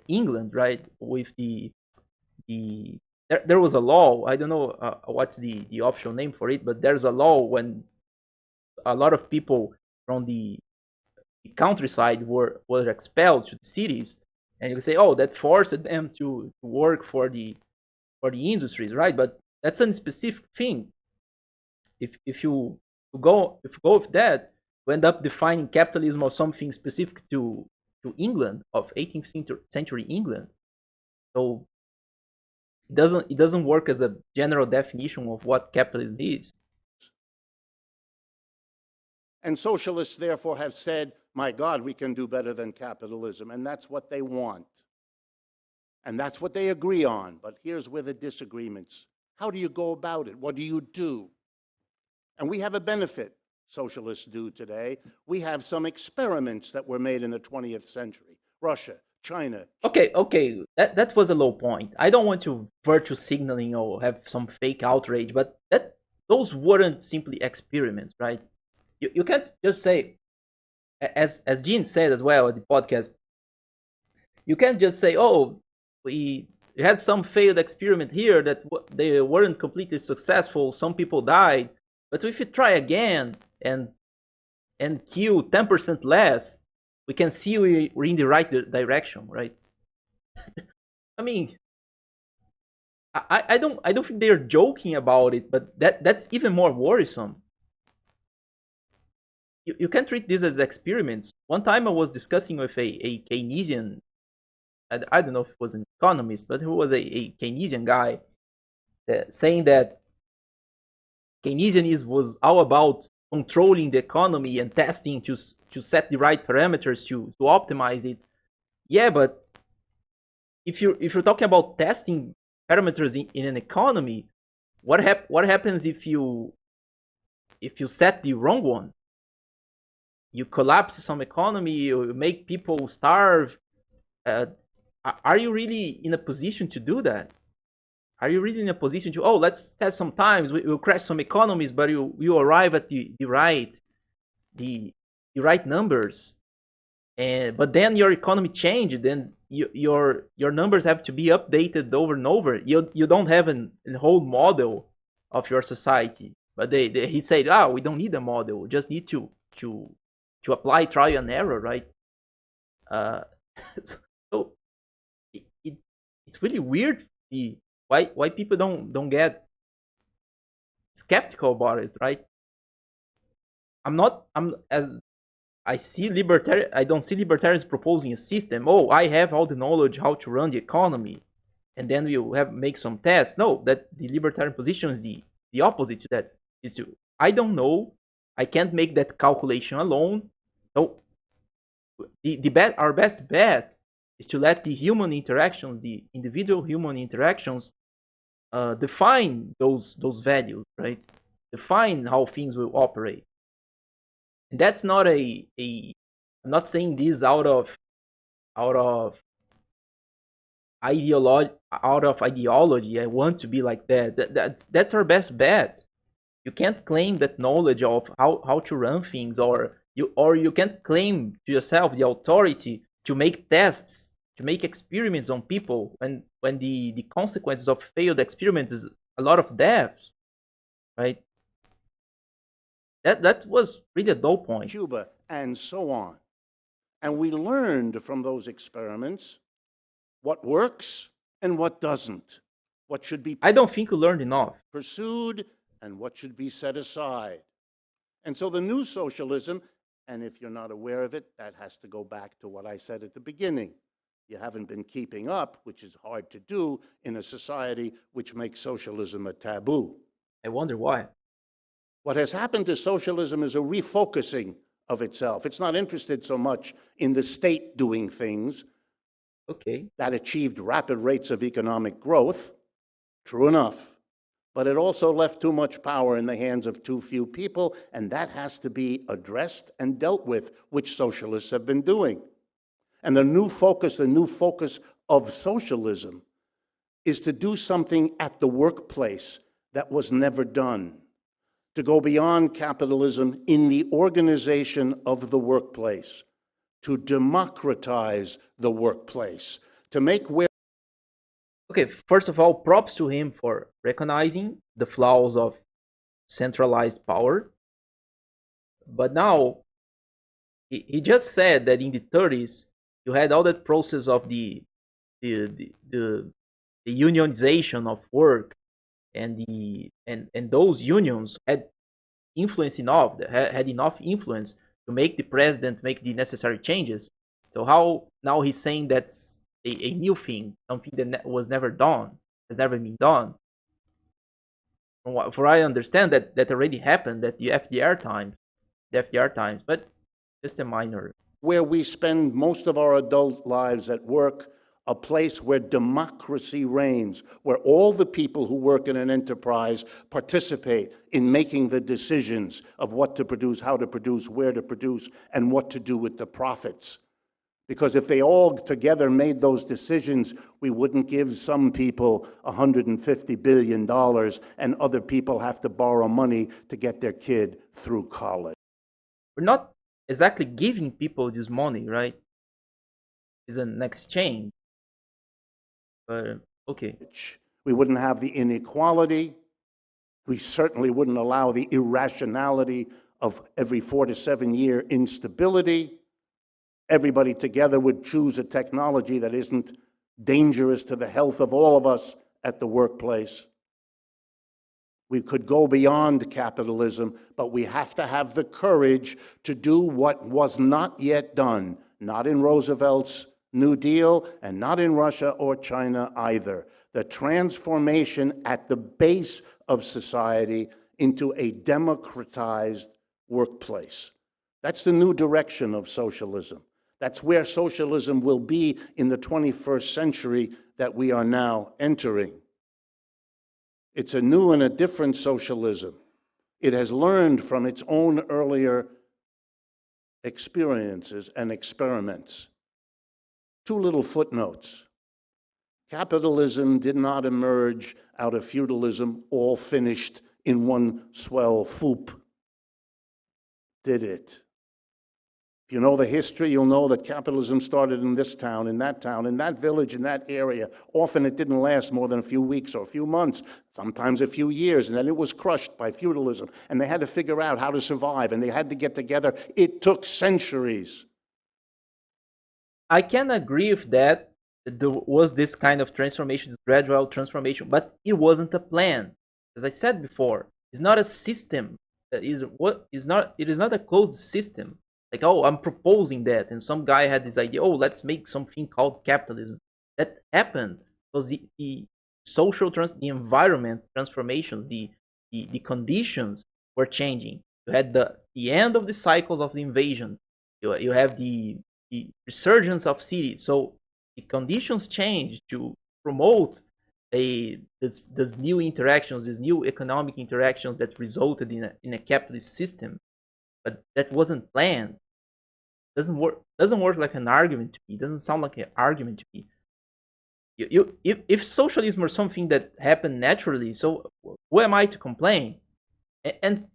England, right? With there was a law. I don't know what's the official name for it, but there's a law when a lot of people from the countryside were expelled to the cities. And you say, oh, that forced them to work for the industries, right? But that's a specific thing. If you go with that, you end up defining capitalism as something specific to England, of 18th century England. So it doesn't work as a general definition of what capitalism is.
And socialists, therefore, have said, my God, we can do better than capitalism. And that's what they want. And that's what they agree on. But here's where the disagreements. How do you go about it? What do you do? And we have a benefit, socialists do today. We have some experiments that were made in the 20th century. Russia, China.
Okay, that was a low point. I don't want to virtue signaling or have some fake outrage, but those weren't simply experiments, right? You can't just say, as Gene said as well at the podcast, you can't just say, oh, we had some failed experiment here that they weren't completely successful, some people died, but if you try again and kill 10% less, we can see we're in the right direction, right? I mean, I don't think they're joking about it, but that's even more worrisome. You can't treat this as experiments. One time I was discussing with a Keynesian, I don't know if it was an economist, but he was a Keynesian guy, saying that Keynesianism was all about controlling the economy and testing to set the right parameters to optimize it. Yeah, but if you're talking about testing parameters in an economy, what happens if you set the wrong one? You collapse some economy, you make people starve. Are you really in a position to do that? Are you really in a position to, let's test some times, we'll crash some economies, but you arrive at the right numbers, but then your economy changed, then your numbers have to be updated over and over. You don't have a whole model of your society. But he said, we don't need a model, we just need to apply trial and error, right? So it's really weird why people don't get skeptical about it, right? I don't see libertarians proposing a system. Oh, I have all the knowledge how to run the economy, and then we'll make some tests. No, that the libertarian position is the opposite to that. I don't know, I can't make that calculation alone. So our best bet is to let the human interactions, the individual human interactions, define those values, right? Define how things will operate. And that's not I'm not saying this out of ideology. I want to be like that. That's our best bet. You can't claim that knowledge of how to run things, or you can't claim to yourself the authority to make tests, to make experiments on people, when the consequences of failed experiments is a lot of deaths, right? That was really a dull point.
Cuba, and so on. And we learned from those experiments what works and what doesn't, what should be
I don't think we learned enough.
pursued and what should be set aside. And so the new socialism, and if you're not aware of it, that has to go back to what I said at the beginning. You haven't been keeping up, which is hard to do in a society which makes socialism a taboo.
I wonder why.
What has happened to socialism is a refocusing of itself. It's not interested so much in the state doing things that achieved rapid rates of economic growth, true enough, but it also left too much power in the hands of too few people, and that has to be addressed and dealt with, which socialists have been doing. And the new focus of socialism is to do something at the workplace that was never done, to go beyond capitalism in the organization of the workplace, to democratize the workplace, to make where...
Okay, first of all, props to him for recognizing the flaws of centralized power. But now, he just said that in the 30s, you had all that process of the unionization of work, and those unions had influence enough, had enough influence to make the president make the necessary changes. So how now he's saying that's a new thing, something that was never done, has never been done. From what for I understand, that already happened at the FDR times, but just a minor.
Where we spend most of our adult lives at work, a place where democracy reigns, where all the people who work in an enterprise participate in making the decisions of what to produce, how to produce, where to produce, and what to do with the profits. Because if they all together made those decisions, we wouldn't give some people $150 billion and other people have to borrow money to get their kid through college.
We're not exactly giving people this money, right? It's an exchange. But okay.
We wouldn't have the inequality. We certainly wouldn't allow the irrationality of every 4 to 7 year instability. Everybody together would choose a technology that isn't dangerous to the health of all of us at the workplace. We could go beyond capitalism, but we have to have the courage to do what was not yet done, not in Roosevelt's New Deal and not in Russia or China either. The transformation at the base of society into a democratized workplace. That's the new direction of socialism. That's where socialism will be in the 21st century that we are now entering. It's a new and a different socialism. It has learned from its own earlier experiences and experiments. 2 little footnotes. Capitalism did not emerge out of feudalism, all finished in one swell swoop, did it? If you know the history, you'll know that capitalism started in this town, in that village, in that area. Often it didn't last more than a few weeks or a few months, sometimes a few years, and then it was crushed by feudalism. And they had to figure out how to survive, and they had to get together. It took centuries.
I can agree with that. There was this kind of transformation, this gradual transformation, but it wasn't a plan. As I said before, it's not a system. It is not a closed system. Like, oh, I'm proposing that, and some guy had this idea, oh, let's make something called capitalism. That happened because the the environment transformations, the conditions were changing. You had the end of the cycles of the invasion. You have the resurgence of cities. So the conditions changed to promote this new interactions, these new economic interactions that resulted in a capitalist system. But that wasn't planned. Doesn't work like an argument to me. It doesn't sound like an argument to me. If socialism was something that happened naturally, so who am I to complain? And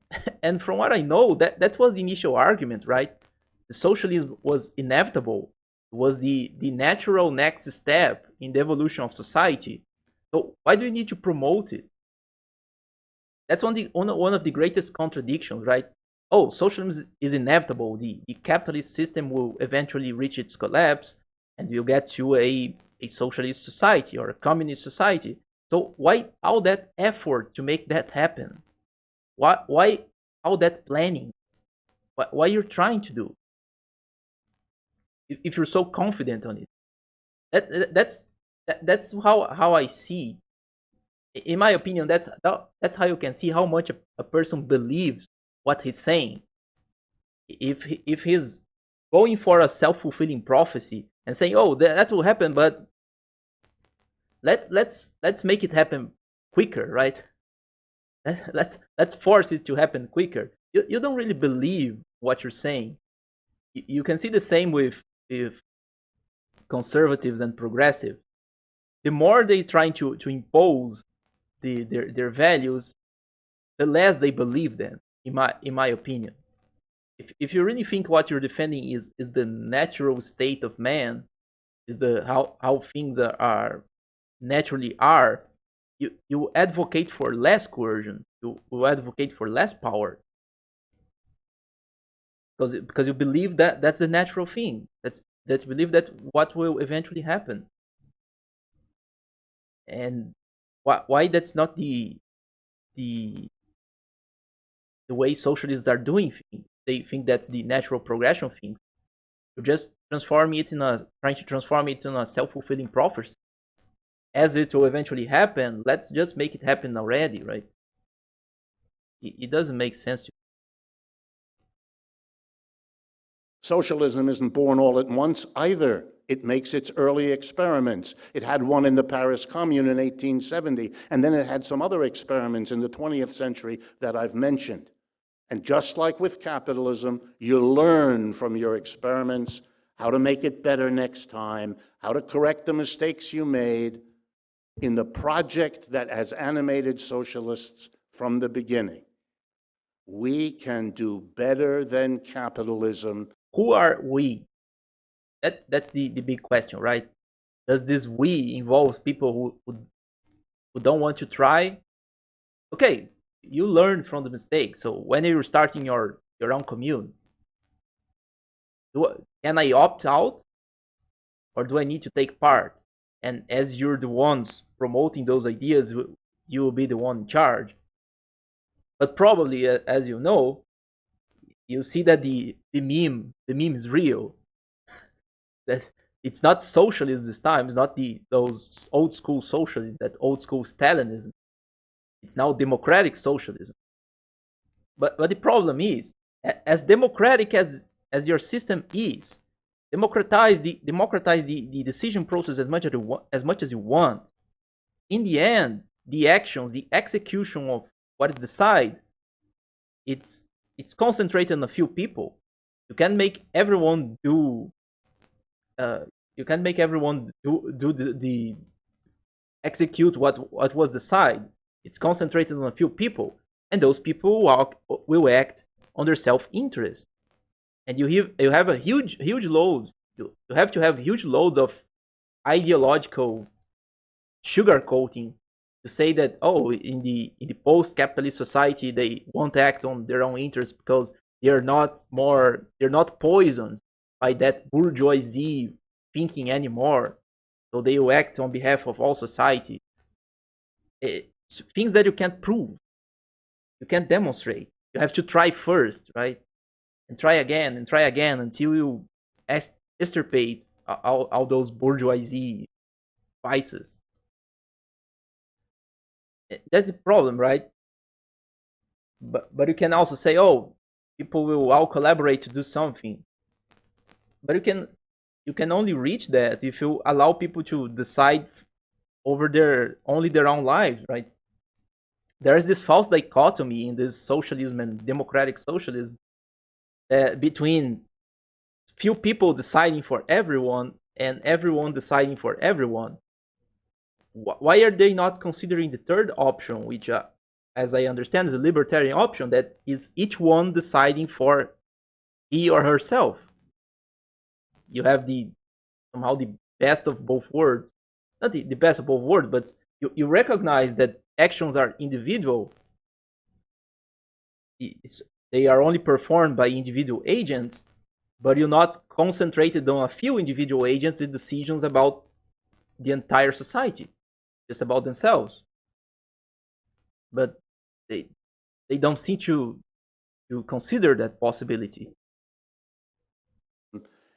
from what I know, that was the initial argument, right? The socialism was inevitable. It was the natural next step in the evolution of society. So why do you need to promote it? That's one of the greatest contradictions, right? Oh, socialism is inevitable. The capitalist system will eventually reach its collapse, and we'll get to a socialist society or a communist society. So why all that effort to make that happen? Why all that planning? Why you're trying to do? If you're so confident on it, that's how I see. In my opinion, that's how you can see how much a person believes what he's saying. If he's going for a self-fulfilling prophecy and saying, "Oh, that will happen," but let's make it happen quicker, right? Let's force it to happen quicker. You don't really believe what you're saying. You can see the same with conservatives and progressives. The more they try to impose their values, the less they believe them. In my opinion, if you really think what you're defending is the natural state of man, is the how things are naturally are, you advocate for less coercion. You advocate for less power because you believe that that's the natural thing. that believe that what will eventually happen, and why that's not the the way socialists are doing things. They think that's the natural progression thing. You just trying to transform it in a self-fulfilling prophecy. As it will eventually happen, let's just make it happen already, right? It doesn't make sense to.
Socialism isn't born all at once either. It makes its early experiments. It had one in the Paris Commune in 1870, and then it had some other experiments in the 20th century that I've mentioned. And just like with capitalism, you learn from your experiments how to make it better next time, how to correct the mistakes you made in the project that has animated socialists from the beginning. We can do better than capitalism.
Who are we? That's the big question, right? Does this we involve people who don't want to try? Okay, you learn from the mistake. So when you're starting your own commune, can I opt out, or do I need to take part? And as you're the ones promoting those ideas, you will be the one in charge. But probably, as you know, you see that the meme is real. That it's not socialism this time. It's not those old school socialism, that old school Stalinism. It's now democratic socialism. But the problem is, as democratic as your system is, democratize the decision process as much as you want. In the end, the actions, the execution of what is decided, it's concentrated on a few people. You can make everyone do. You can make everyone do the execute what was decided. It's concentrated on a few people, and those people will act on their self-interest. And you have a huge load. You have to have huge loads of ideological sugarcoating to say that, oh, in the post-capitalist society they won't act on their own interests because they're not poisoned by that bourgeoisie thinking anymore, so they will act on behalf of all society. Things that you can't prove, you can't demonstrate. You have to try first, right? And try again until you extirpate all those bourgeoisie vices. That's the problem, right? But you can also say, oh, people will all collaborate to do something. But you can only reach that if you allow people to decide over their own lives, right? There is this false dichotomy in this socialism and democratic socialism between few people deciding for everyone and everyone deciding for everyone. Why are they not considering the third option, which, as I understand, is a libertarian option, that is each one deciding for he or herself? You have somehow the best of both worlds. Not the best of both worlds, but you recognize that actions are individual. They are only performed by individual agents, but you're not concentrated on a few individual agents with decisions about the entire society, just about themselves. But they don't seem to consider that possibility.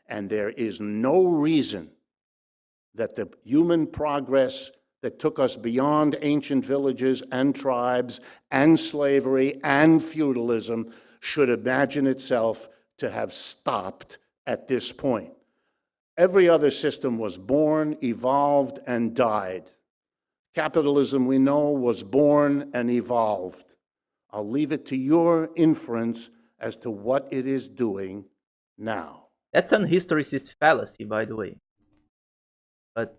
And there is no reason that the human progress that took us beyond ancient villages and tribes and slavery and feudalism should imagine itself to have stopped at this point. Every other system was born, evolved, and died. Capitalism, we know, was born and evolved. I'll leave it to your inference as to what it is doing now.
That's an historicist fallacy, by the way. But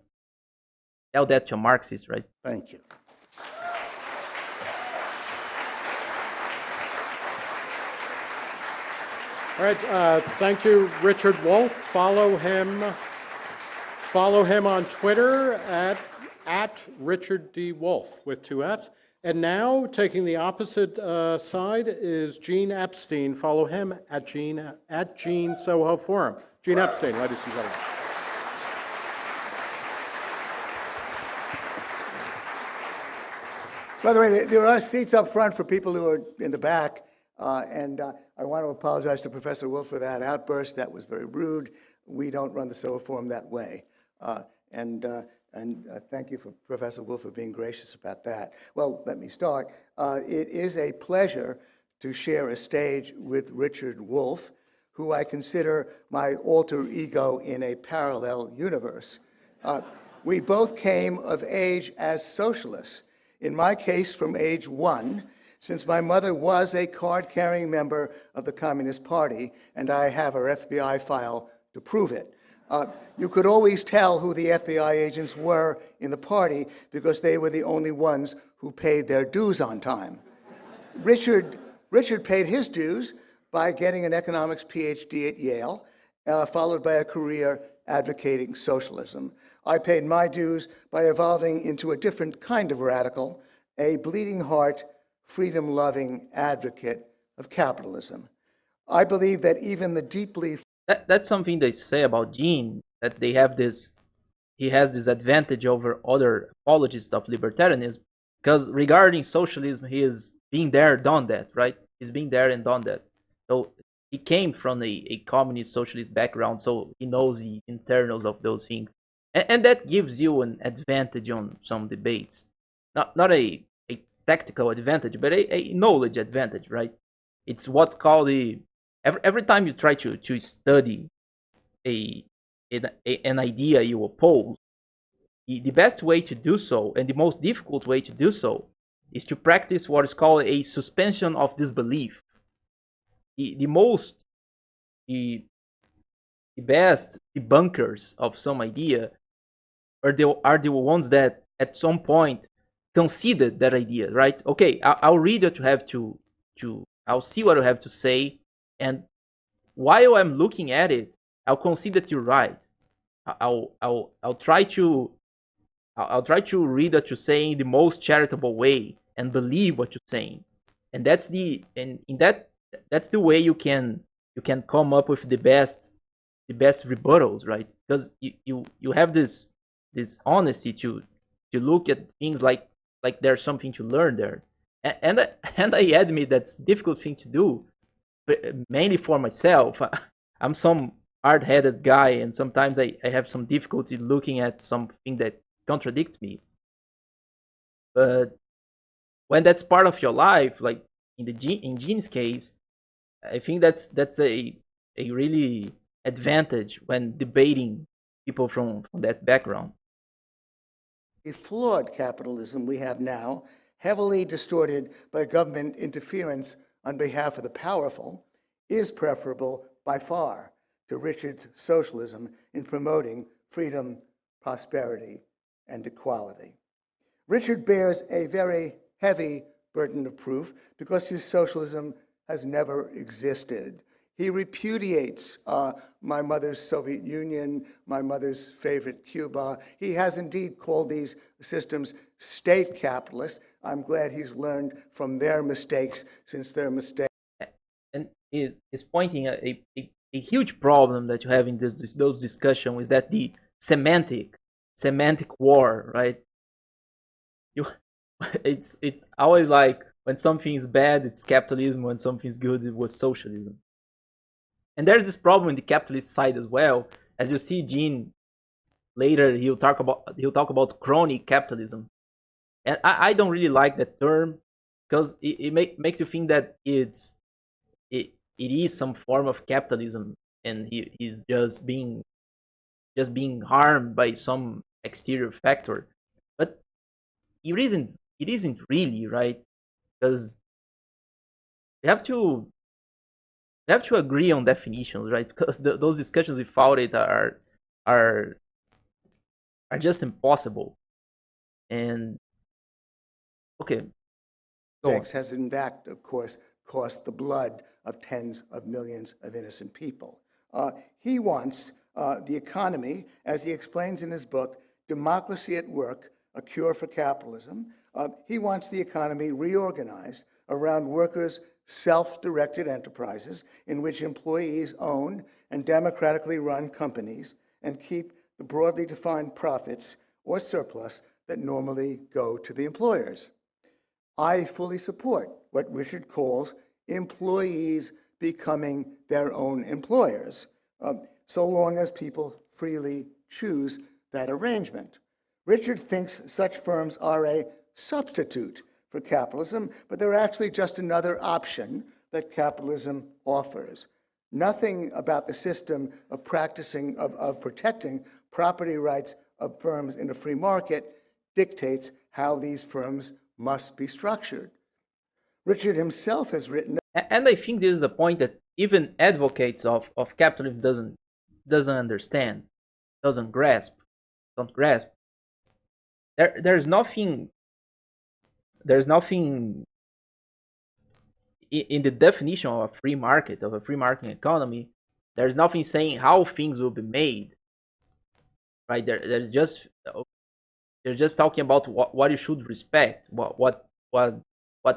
tell that to a Marxist, right?
Thank you.
All right, thank you, Richard Wolff. Follow him on Twitter at Richard D. Wolff with 2 F's. And now, taking the opposite side is Gene Epstein. Follow him at Gene Soho Forum. Gene Epstein, ladies and gentlemen.
By the way, there are seats up front for people who are in the back, and I want to apologize to Professor Wolff for that outburst. That was very rude. We don't run the SOA Forum that way. And thank you, for Professor Wolff, for being gracious about that. Well, let me start. It is a pleasure to share a stage with Richard Wolff, who I consider my alter ego in a parallel universe. We both came of age as socialists. In my case, from age 1, since my mother was a card-carrying member of the Communist Party, and I have her FBI file to prove it. You could always tell who the FBI agents were in the party because they were the only ones who paid their dues on time. Richard paid his dues by getting an economics PhD at Yale, followed by a career advocating socialism. I paid my dues by evolving into a different kind of radical, a bleeding heart, freedom-loving advocate of capitalism. I believe that even the deeply...
That's something they say about Gene, that he has this advantage over other apologists of libertarianism, because regarding socialism, he is being there, done that, right? He's been there and done that. So he came from a communist socialist background, so he knows the internals of those things. And that gives you an advantage on some debates. Not a tactical advantage, but a knowledge advantage, right? It's what's called the... Every time you try to study an idea you oppose, the best way to do so, and the most difficult way to do so, is to practice what is called a suspension of disbelief. The best debunkers of some idea are the ones that at some point conceded that idea, right? Okay, I'll read what you have to I'll see what you have to say, and while I'm looking at it, I'll concede that you're right. I'll try to read what you're saying the most charitable way and believe what you're saying, and that's the way you can come up with the best rebuttals, right? Because you have this honesty to look at things like there's something to learn there, and I admit that's a difficult thing to do, but mainly for myself. I'm some hard-headed guy, and sometimes I have some difficulty looking at something that contradicts me. But when that's part of your life, like in Gene's case, I think that's a really advantage when debating people from that background.
The flawed capitalism we have now, heavily distorted by government interference on behalf of the powerful, is preferable by far to Richard's socialism in promoting freedom, prosperity, and equality. Richard bears a very heavy burden of proof because his socialism has never existed. He repudiates my mother's Soviet Union, my mother's favorite Cuba. He has indeed called these systems state capitalist. I'm glad he's learned from their mistakes, since their mistakes.
And is pointing at a huge problem that you have in those discussions, is that the semantic war, right? It's always like when something is bad, it's capitalism. When something is good, it was socialism. And there's this problem in the capitalist side as well. As you see, Gene later, he'll talk about crony capitalism, and I don't really like that term, because it makes you think that it is some form of capitalism, and he's just being harmed by some exterior factor. But it isn't really, right? Because we have to agree on definitions, right? Because those discussions without it are just impossible. And okay, go on.
Has in fact, of course, cost the blood of tens of millions of innocent people. He wants the economy, as he explains in his book, Democracy at Work, A Cure for Capitalism, He wants the economy reorganized around workers' self-directed enterprises in which employees own and democratically run companies and keep the broadly defined profits or surplus that normally go to the employers. I fully support what Richard calls employees becoming their own employers, so long as people freely choose that arrangement. Richard thinks such firms are a substitute for capitalism, but they're actually just another option that capitalism offers. Nothing about the system of protecting property rights of firms in a free market dictates how these firms must be structured. Richard himself has written.
And I think this is a point that even advocates of capitalism doesn't understand, don't grasp. There's nothing in the definition of a free market, of a free market economy. There's nothing saying how things will be made, right? They're just talking about what you should respect, what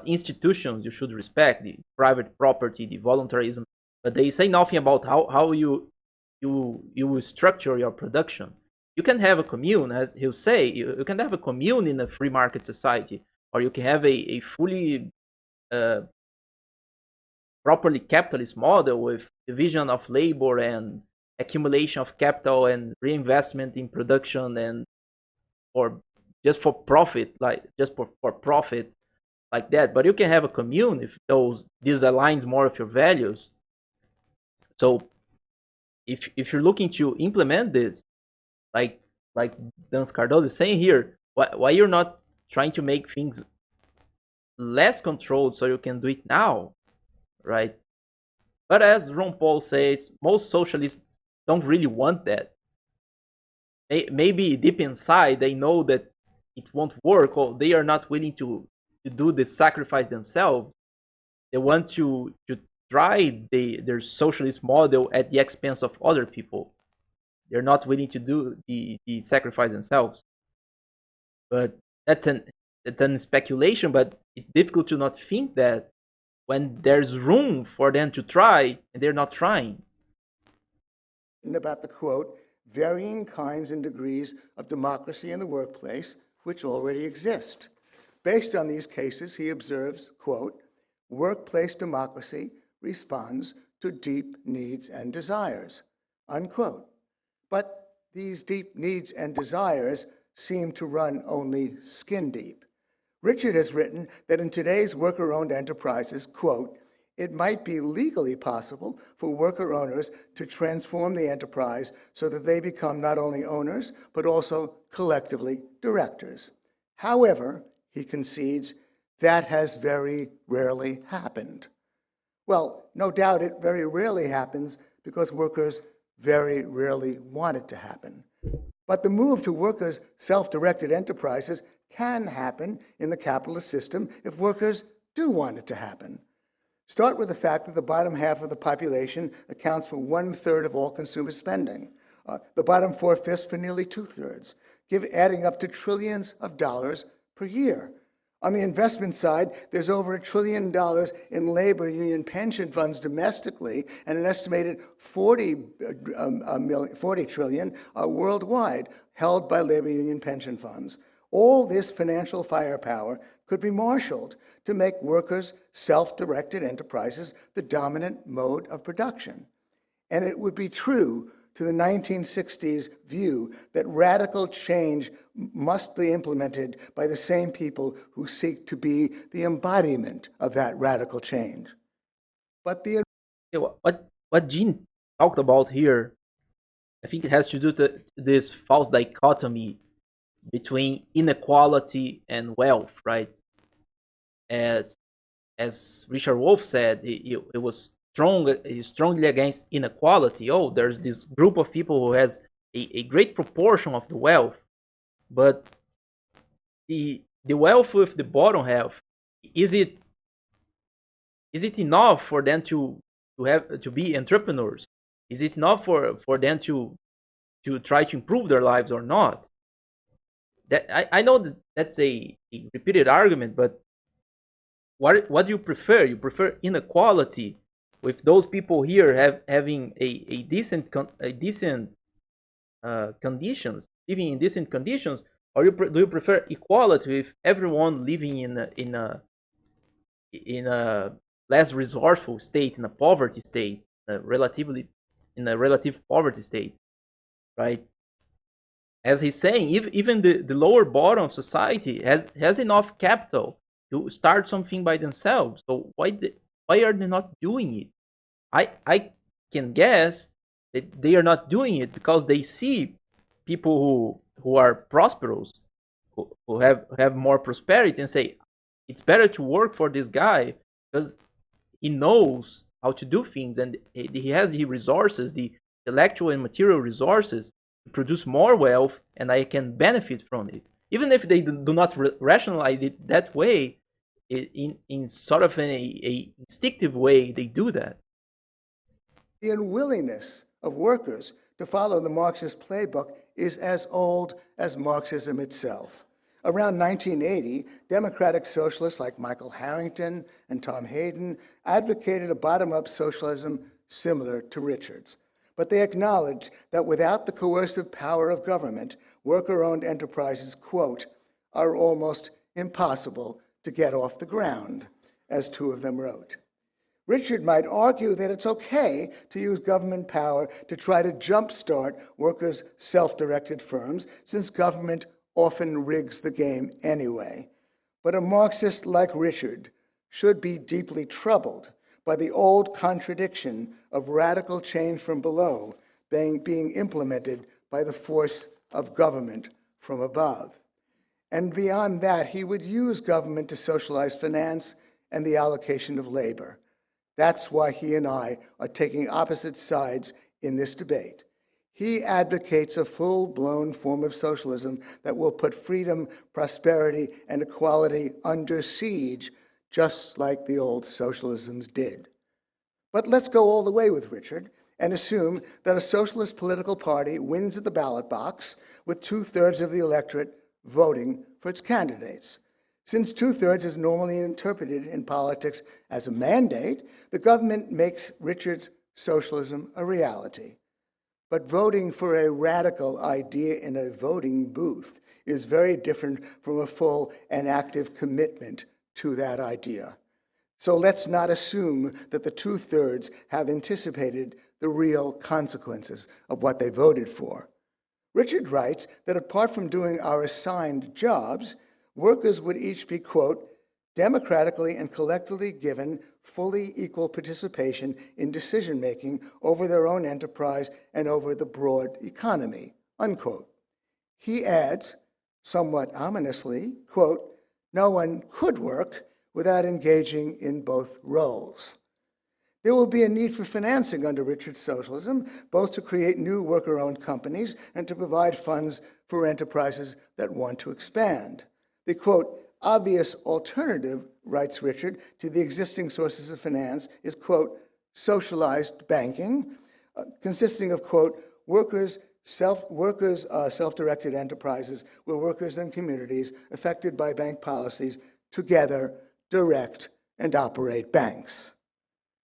institutions you should respect, the private property, the voluntarism, but they say nothing about how you will structure your production. You can have a commune, as he'll say, you can have a commune in a free market society, or you can have a fully properly capitalist model with division of labor and accumulation of capital and reinvestment in production, and or just for profit, like just for profit, like that. But you can have a commune if this aligns more with your values. So if you're looking to implement this, like Dan Cardoso is saying here, why you're not trying to make things less controlled so you can do it now, right? But as Ron Paul says, most socialists don't really want that. Maybe deep inside they know that it won't work, or they are not willing to do the sacrifice themselves. They want to try their socialist model at the expense of other people. They're not willing to do the sacrifice themselves. But that's an speculation, but it's difficult to not think that when there's room for them to try, and they're not trying.
About the quote, varying kinds and degrees of democracy in the workplace, which already exist. Based on these cases, he observes, quote, workplace democracy responds to deep needs and desires, unquote. But these deep needs and desires seem to run only skin deep. Richard has written that in today's worker-owned enterprises, quote, it might be legally possible for worker owners to transform the enterprise so that they become not only owners, but also collectively directors. However, he concedes, that has very rarely happened. Well, no doubt it very rarely happens because workers very rarely want it to happen. But the move to workers' self-directed enterprises can happen in the capitalist system if workers do want it to happen. Start with the fact that the bottom half of the population accounts for 1/3 of all consumer spending, the bottom 4/5 for nearly 2/3, adding up to trillions of dollars per year. On the investment side, there's over $1 trillion in labor union pension funds domestically and an estimated 40 trillion worldwide held by labor union pension funds. All this financial firepower could be marshaled to make workers' self-directed enterprises the dominant mode of production. And it would be true to the 1960s view that radical change must be implemented by the same people who seek to be the embodiment of that radical change. But
what Gene talked about here, I think it has to do with this false dichotomy between inequality and wealth, right? As Richard Wolff said, it was strongly against inequality. Oh, there's this group of people who has a great proportion of the wealth, but the wealth with the bottom half, is it enough for them to be entrepreneurs? Is it enough for them to try to improve their lives or not? That I know that's a a repeated argument, but what do you prefer? You prefer inequality with those people here having a decent conditions, living in decent conditions, or do you prefer equality with everyone living in a less resourceful state, in a poverty state, in a relative poverty state, right? As he's saying, even the lower bottom of society has enough capital to start something by themselves. So why are they not doing it? I can guess that they are not doing it because they see people who are prosperous, who have more prosperity, and say it's better to work for this guy because he knows how to do things, and he has the resources, the intellectual and material resources to produce more wealth, and I can benefit from it. Even if they do not rationalize it that way, in sort of a instinctive way, they do that.
The unwillingness of workers to follow the Marxist playbook is as old as Marxism itself. Around 1980, democratic socialists like Michael Harrington and Tom Hayden advocated a bottom-up socialism similar to Richard's. But they acknowledged that without the coercive power of government, worker-owned enterprises, quote, are almost impossible to get off the ground, as two of them wrote. Richard might argue that it's okay to use government power to try to jumpstart workers' self-directed firms, since government often rigs the game anyway. But a Marxist like Richard should be deeply troubled by the old contradiction of radical change from below being implemented by the force of government from above. And beyond that, he would use government to socialize finance and the allocation of labor. That's why he and I are taking opposite sides in this debate. He advocates a full-blown form of socialism that will put freedom, prosperity, and equality under siege, just like the old socialisms did. But let's go all the way with Richard and assume that a socialist political party wins at the ballot box with 2/3 of the electorate voting for its candidates. Since 2/3 is normally interpreted in politics as a mandate, the government makes Richard's socialism a reality. But voting for a radical idea in a voting booth is very different from a full and active commitment to that idea. So let's not assume that the 2/3 have anticipated the real consequences of what they voted for. Richard writes that apart from doing our assigned jobs, workers would each be, quote, democratically and collectively given fully equal participation in decision-making over their own enterprise and over the broad economy, unquote. He adds, somewhat ominously, quote, no one could work without engaging in both roles. There will be a need for financing under Richard's socialism, both to create new worker-owned companies and to provide funds for enterprises that want to expand. The, quote, obvious alternative, writes Richard, to the existing sources of finance is, quote, socialized banking, consisting of, quote, self-directed enterprises where workers and communities affected by bank policies together direct and operate banks.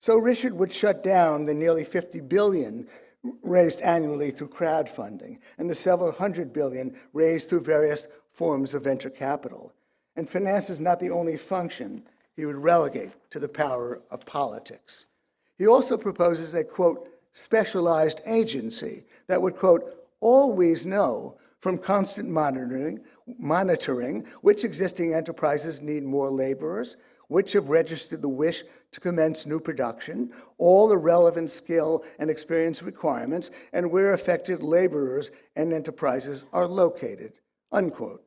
So Richard would shut down the nearly $50 billion raised annually through crowdfunding and the several hundred billion raised through various forms of venture capital. And finance is not the only function he would relegate to the power of politics. He also proposes a, quote, specialized agency that would, quote, always know from constant monitoring which existing enterprises need more laborers, which have registered the wish to commence new production, all the relevant skill and experience requirements, and where affected laborers and enterprises are located, unquote.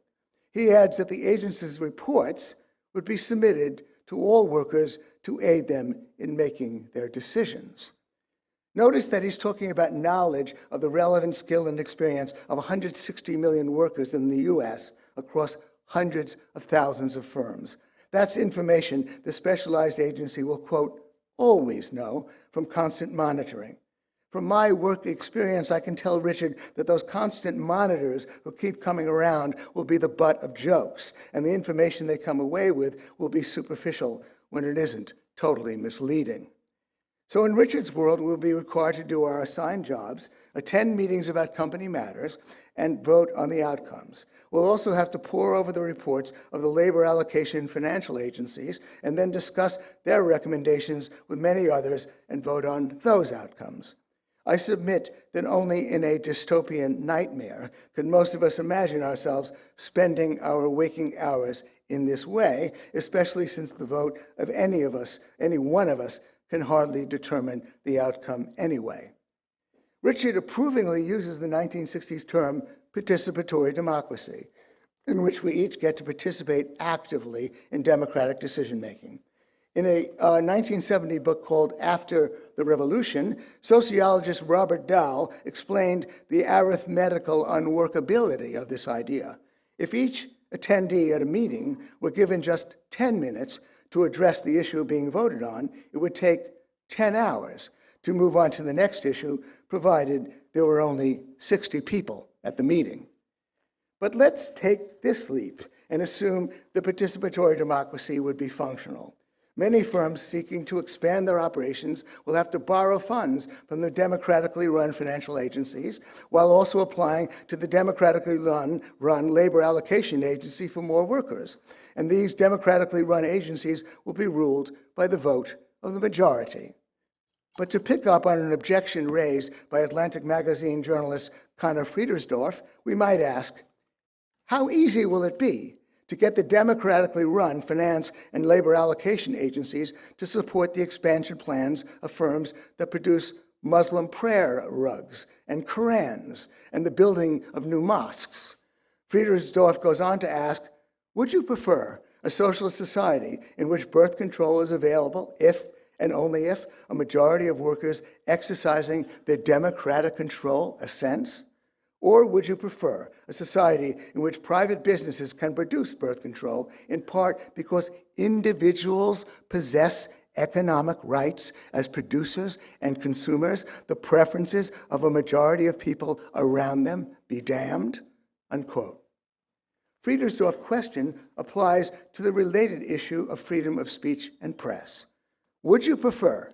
He adds that the agency's reports would be submitted to all workers to aid them in making their decisions. Notice that he's talking about knowledge of the relevant skill and experience of 160 million workers in the US across hundreds of thousands of firms. That's information the specialized agency will, quote, always know from constant monitoring. From my work experience, I can tell Richard that those constant monitors who keep coming around will be the butt of jokes, and the information they come away with will be superficial when it isn't totally misleading. So in Richard's world, we'll be required to do our assigned jobs, attend meetings about company matters, and vote on the outcomes. We'll also have to pore over the reports of the labor allocation financial agencies and then discuss their recommendations with many others and vote on those outcomes. I submit that only in a dystopian nightmare could most of us imagine ourselves spending our waking hours in this way, especially since the vote of any one of us, can hardly determine the outcome anyway. Richard approvingly uses the 1960s term participatory democracy, in which we each get to participate actively in democratic decision-making. In a 1970 book called After the Revolution, sociologist Robert Dahl explained the arithmetical unworkability of this idea. If each attendee at a meeting were given just 10 minutes to address the issue being voted on, it would take 10 hours to move on to the next issue, provided there were only 60 people at the meeting. But let's take this leap and assume the participatory democracy would be functional. Many firms seeking to expand their operations will have to borrow funds from the democratically run financial agencies, while also applying to the democratically run labor allocation agency for more workers. And these democratically run agencies will be ruled by the vote of the majority. But to pick up on an objection raised by Atlantic Magazine journalist Connor Friedersdorf, we might ask, how easy will it be to get the democratically run finance and labor allocation agencies to support the expansion plans of firms that produce Muslim prayer rugs and Korans and the building of new mosques? Friedersdorf goes on to ask, would you prefer a socialist society in which birth control is available if and only if a majority of workers exercising their democratic control assents? Or would you prefer a society in which private businesses can produce birth control, in part because individuals possess economic rights as producers and consumers, the preferences of a majority of people around them be damned? Unquote. Friedersdorf's question applies to the related issue of freedom of speech and press. Would you prefer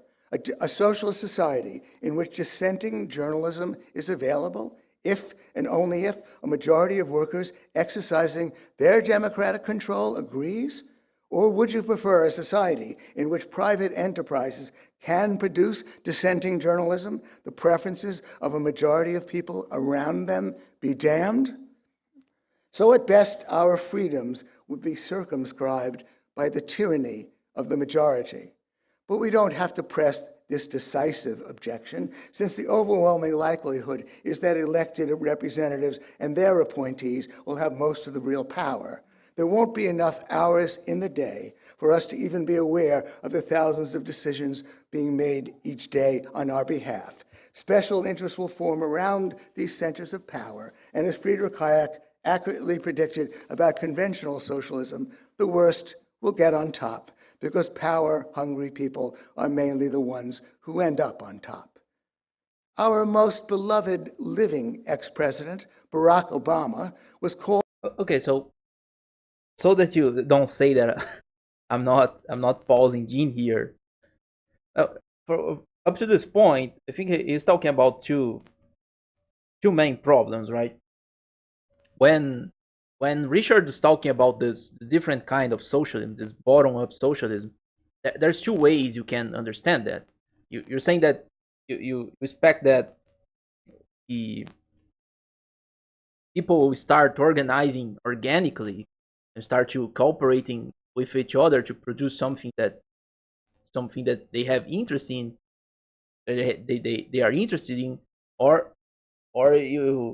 a socialist society in which dissenting journalism is available if and only if a majority of workers exercising their democratic control agrees? Or would you prefer a society in which private enterprises can produce dissenting journalism, the preferences of a majority of people around them be damned? So at best, our freedoms would be circumscribed by the tyranny of the majority. But we don't have to press this decisive objection, since the overwhelming likelihood is that elected representatives and their appointees will have most of the real power. There won't be enough hours in the day for us to even be aware of the thousands of decisions being made each day on our behalf. Special interests will form around these centers of power, and as Friedrich Hayek accurately predicted about conventional socialism, the worst will get on top, because power-hungry people are mainly the ones who end up on top. Our most beloved living ex-president, Barack Obama, was called...
Okay, so that you don't say that I'm not pausing Gene here. Up to this point, I think he's talking about two main problems, right? When Richard is talking about this different kind of socialism, this bottom-up socialism, there's two ways you can understand that. You're saying that you expect that the people will start organizing organically and start to cooperating with each other to produce something that they have interest in, they are interested in, or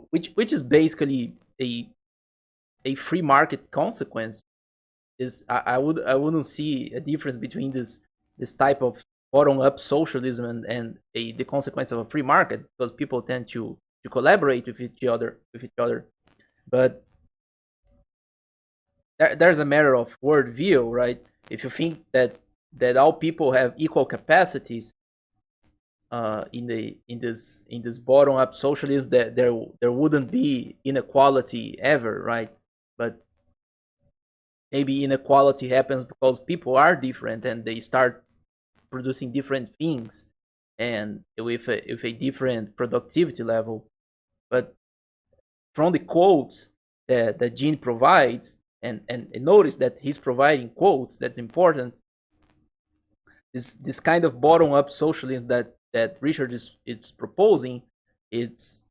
which is basically a free market consequence. Is I wouldn't see a difference between this type of bottom up socialism and the consequence of a free market, because people tend to collaborate with each other. But there's a matter of worldview, right? If you think that all people have equal capacities, in this bottom up socialism that there wouldn't be inequality ever, right? But maybe inequality happens because people are different and they start producing different things and with a different productivity level. But from the quotes that Gene provides, and notice that he's providing quotes, that's important. This kind of bottom up socialism that Richard is proposing, it's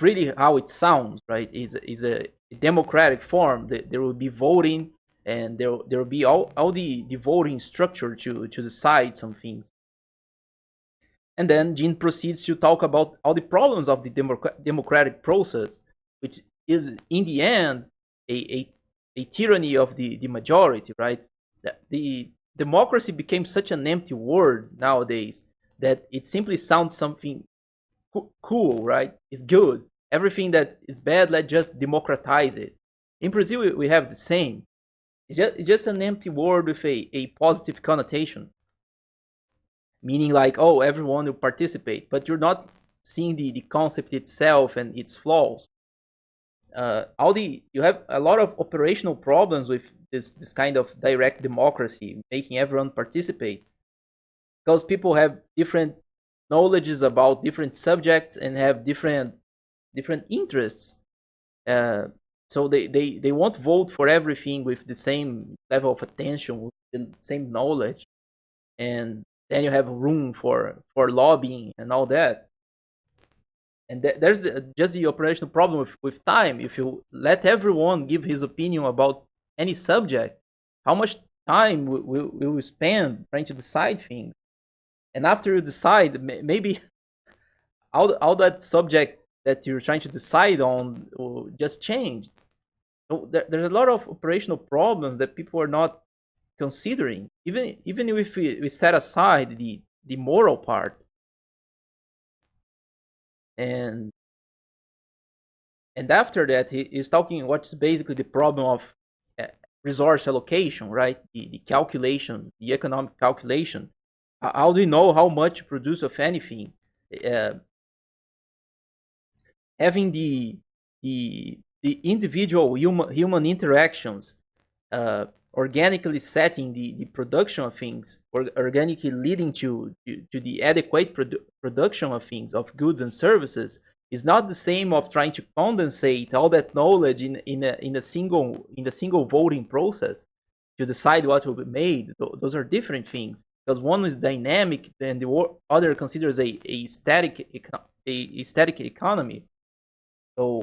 really how it sounds, right? Is a democratic form. There will be voting, and there will be all the voting structure to decide some things. And then Gene proceeds to talk about all the problems of the democratic process, which is in the end a tyranny of the majority, right? The democracy became such an empty word nowadays that it simply sounds something cool, right? It's good. Everything that is bad, let's just democratize it. In Brazil, we have the same. It's just an empty word with a positive connotation, meaning like, oh, everyone will participate, but you're not seeing the concept itself and its flaws. You have a lot of operational problems with this kind of direct democracy, making everyone participate, because people have different knowledges about different subjects and have different interests. So they won't vote for everything with the same level of attention, with the same knowledge, and then you have room for lobbying and all that. And there's just the operational problem with time. If you let everyone give his opinion about any subject, how much time will we spend trying to decide things? And after you decide, maybe all that subject that you're trying to decide on will just change. So there's a lot of operational problems that people are not considering. Even if we set aside the moral part, and after that he's talking what's basically the problem of resource allocation, right? The calculation, the economic calculation. How do you know how much to produce of anything? Having the individual human interactions organically setting the production of things, or organically leading to the adequate production of things, of goods and services, is not the same of trying to condensate all that knowledge in a single voting process to decide what will be made. Those are different things, because one is dynamic and the other considers a static economy. So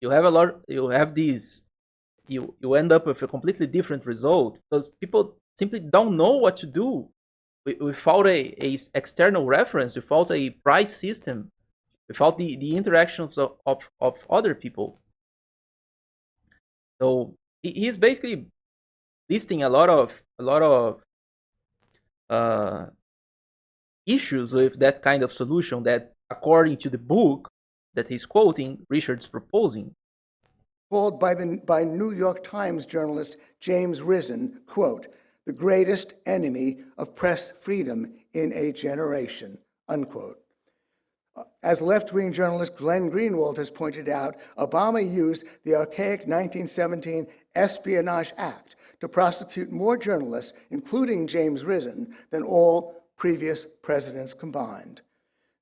you have these. You end up with a completely different result, because people simply don't know what to do without a external reference, without a price system, without the interactions of other people. So he's basically listing a lot of issues with that kind of solution that, according to the book that he's quoting, Richard's proposing.
Called by New York Times journalist James Risen, quote, the greatest enemy of press freedom in a generation, unquote. As left-wing journalist Glenn Greenwald has pointed out, Obama used the archaic 1917 Espionage Act to prosecute more journalists, including James Risen, than all previous presidents combined.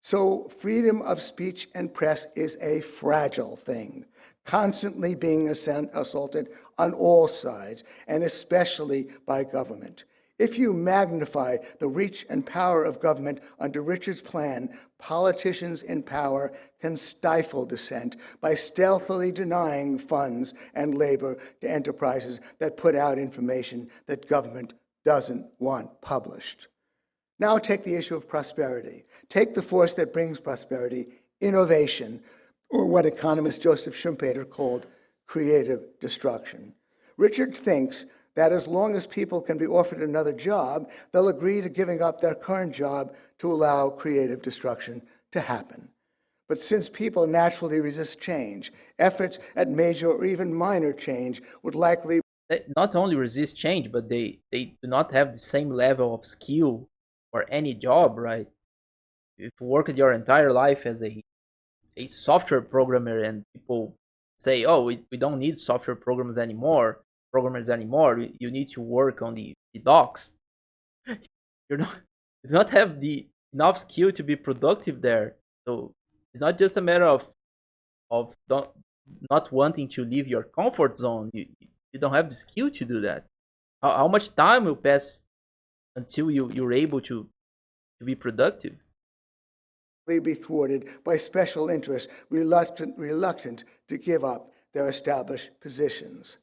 So freedom of speech and press is a fragile thing, constantly being assaulted on all sides, and especially by government. If you magnify the reach and power of government under Richard's plan, politicians in power can stifle dissent by stealthily denying funds and labor to enterprises that put out information that government doesn't want published. Now take the issue of prosperity. Take the force that brings prosperity, innovation, or what economist Joseph Schumpeter called creative destruction. Richard thinks that as long as people can be offered another job, they'll agree to giving up their current job to allow creative destruction to happen. But since people naturally resist change, efforts at major or even minor change would likely
not only resist change, but they do not have the same level of skill for any job, right? If you worked your entire life as a software programmer and people say, oh, we don't need software programmers anymore, you need to work on the docs. You're not you do not have the enough skill to be productive there. So it's not just a matter of not wanting to leave your comfort zone. You don't have the skill to do that. How much time will pass until you're able to be productive?
Be thwarted by special interests reluctant to give up their established positions.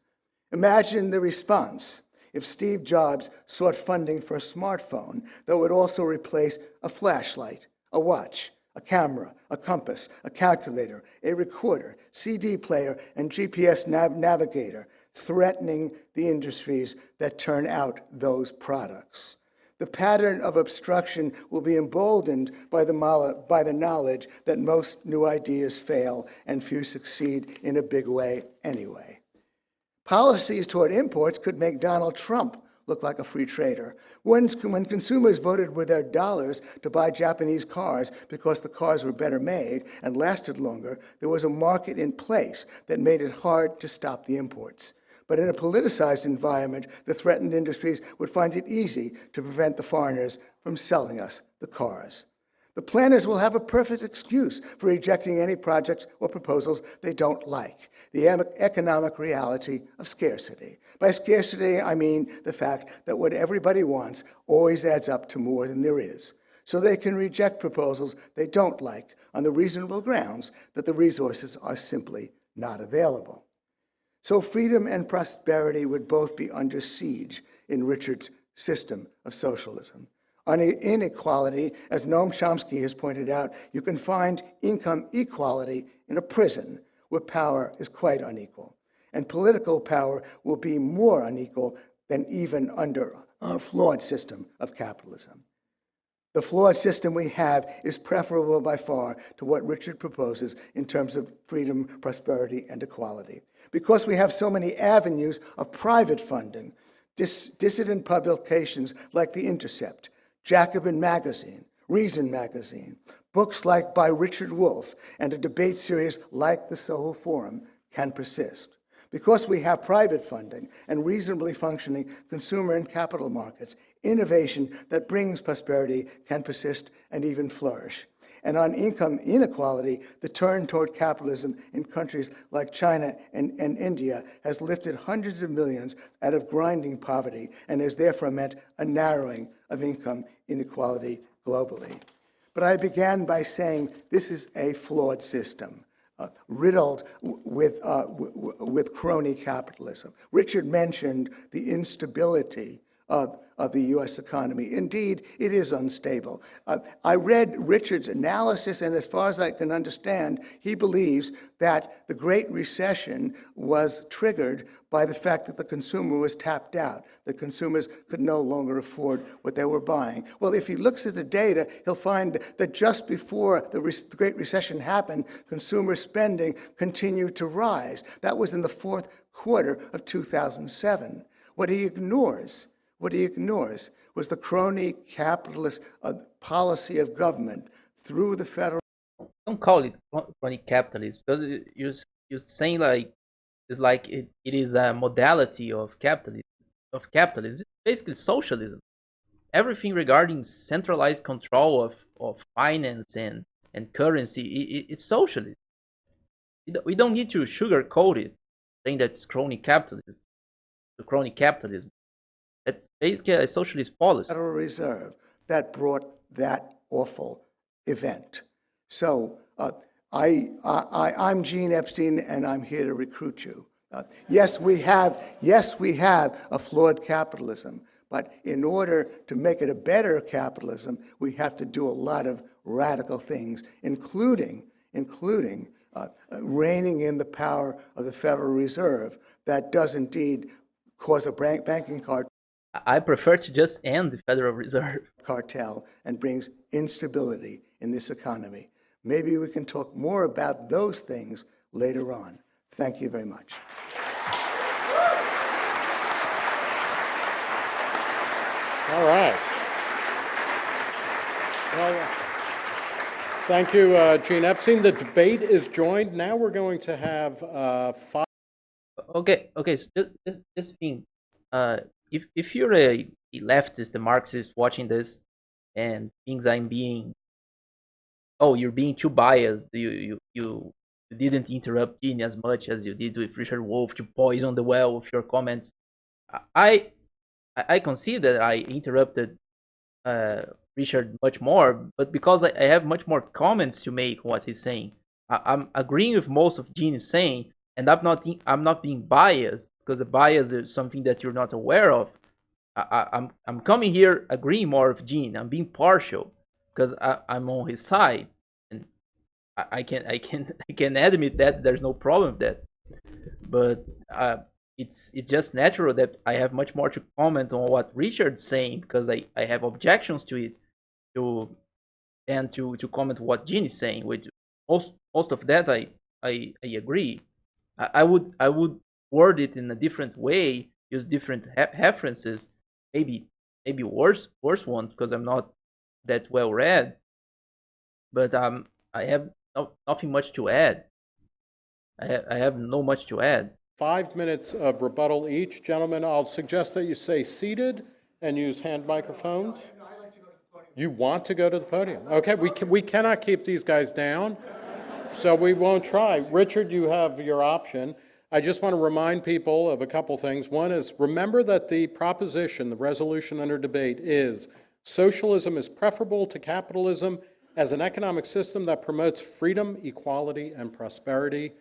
Imagine the response if Steve Jobs sought funding for a smartphone that would also replace a flashlight, a watch, a camera, a compass, a calculator, a recorder, CD player, and GPS navigator, threatening the industries that turn out those products. The pattern of obstruction will be emboldened by the knowledge that most new ideas fail and few succeed in a big way anyway. Policies toward imports could make Donald Trump look like a free trader. When consumers voted with their dollars to buy Japanese cars because the cars were better made and lasted longer, there was a market in place that made it hard to stop the imports. But in a politicized environment, the threatened industries would find it easy to prevent the foreigners from selling us the cars. The planners will have a perfect excuse for rejecting any projects or proposals they don't like, the economic reality of scarcity. By scarcity, I mean the fact that what everybody wants always adds up to more than there is. So they can reject proposals they don't like on the reasonable grounds that the resources are simply not available. So freedom and prosperity would both be under siege in Richard's system of socialism. On inequality, as Noam Chomsky has pointed out, you can find income equality in a prison where power is quite unequal. And political power will be more unequal than even under our flawed system of capitalism. The flawed system we have is preferable by far to what Richard proposes in terms of freedom, prosperity, and equality. Because we have so many avenues of private funding, dissident publications like The Intercept, Jacobin Magazine, Reason Magazine, books like by Richard Wolff, and a debate series like the Soho Forum can persist. Because we have private funding and reasonably functioning consumer and capital markets, innovation that brings prosperity can persist and even flourish. And on income inequality, the turn toward capitalism in countries like China and India has lifted hundreds of millions out of grinding poverty and has therefore meant a narrowing of income inequality globally. But I began by saying this is a flawed system. Riddled with crony capitalism. Richard mentioned the instability of the U.S. economy. Indeed, it is unstable. I read Richard's analysis, and as far as I can understand, he believes that the Great Recession was triggered by the fact that the consumer was tapped out, that consumers could no longer afford what they were buying. Well, if he looks at the data, he'll find that just before the Great Recession happened, consumer spending continued to rise. That was in the fourth quarter of 2007. What he ignores was the crony capitalist policy of government through the federal.
Don't call it crony capitalism, because you're saying like it's like it is a modality of capitalism. It's basically socialism. Everything regarding centralized control of finance and currency is socialism. We don't need to sugarcoat it, saying that's crony capitalism. The crony capitalism. It's basically a socialist policy.
Federal Reserve that brought that awful event. So I'm Gene Epstein, and I'm here to recruit you. Yes, we have a flawed capitalism, but in order to make it a better capitalism, we have to do a lot of radical things, including reining in the power of the Federal Reserve that does indeed cause a banking
I prefer to just end the Federal Reserve
cartel and brings instability in this economy. Maybe we can talk more about those things later on. Thank you very much.
All right. Well, thank you, Gene Epstein. The debate is joined. Now we're going to have five.
Okay. So this thing, if you're a leftist, a Marxist watching this, and things I'm being, oh, you're being too biased. You didn't interrupt Gene as much as you did with Richard Wolff to poison the well with your comments. I I concede that I interrupted uh, Richard much more, but because I have much more comments to make what he's saying, I'm agreeing with most of Gene is saying, and I'm not being biased because the bias is something that you're not aware of. I'm coming here agreeing more with Gene. I'm being partial because I'm on his side, and I can admit that there's no problem with that. But it's just natural that I have much more to comment on what Richard's saying because I have objections to it to and to comment what Gene is saying. Which most of that I agree. I would word it in a different way, use different references, maybe worse ones because I'm not that well read. But I have nothing much to add. I have no much to add.
5 minutes of rebuttal each. Gentlemen, I'll suggest that you stay seated and use hand microphones. You want to go to the podium? Okay, we cannot keep these guys down, so we won't try. Richard, you have your option. I just want to remind people of a couple things. One is, remember that the proposition, the resolution under debate is socialism is preferable to capitalism as an economic system that promotes freedom, equality, and prosperity.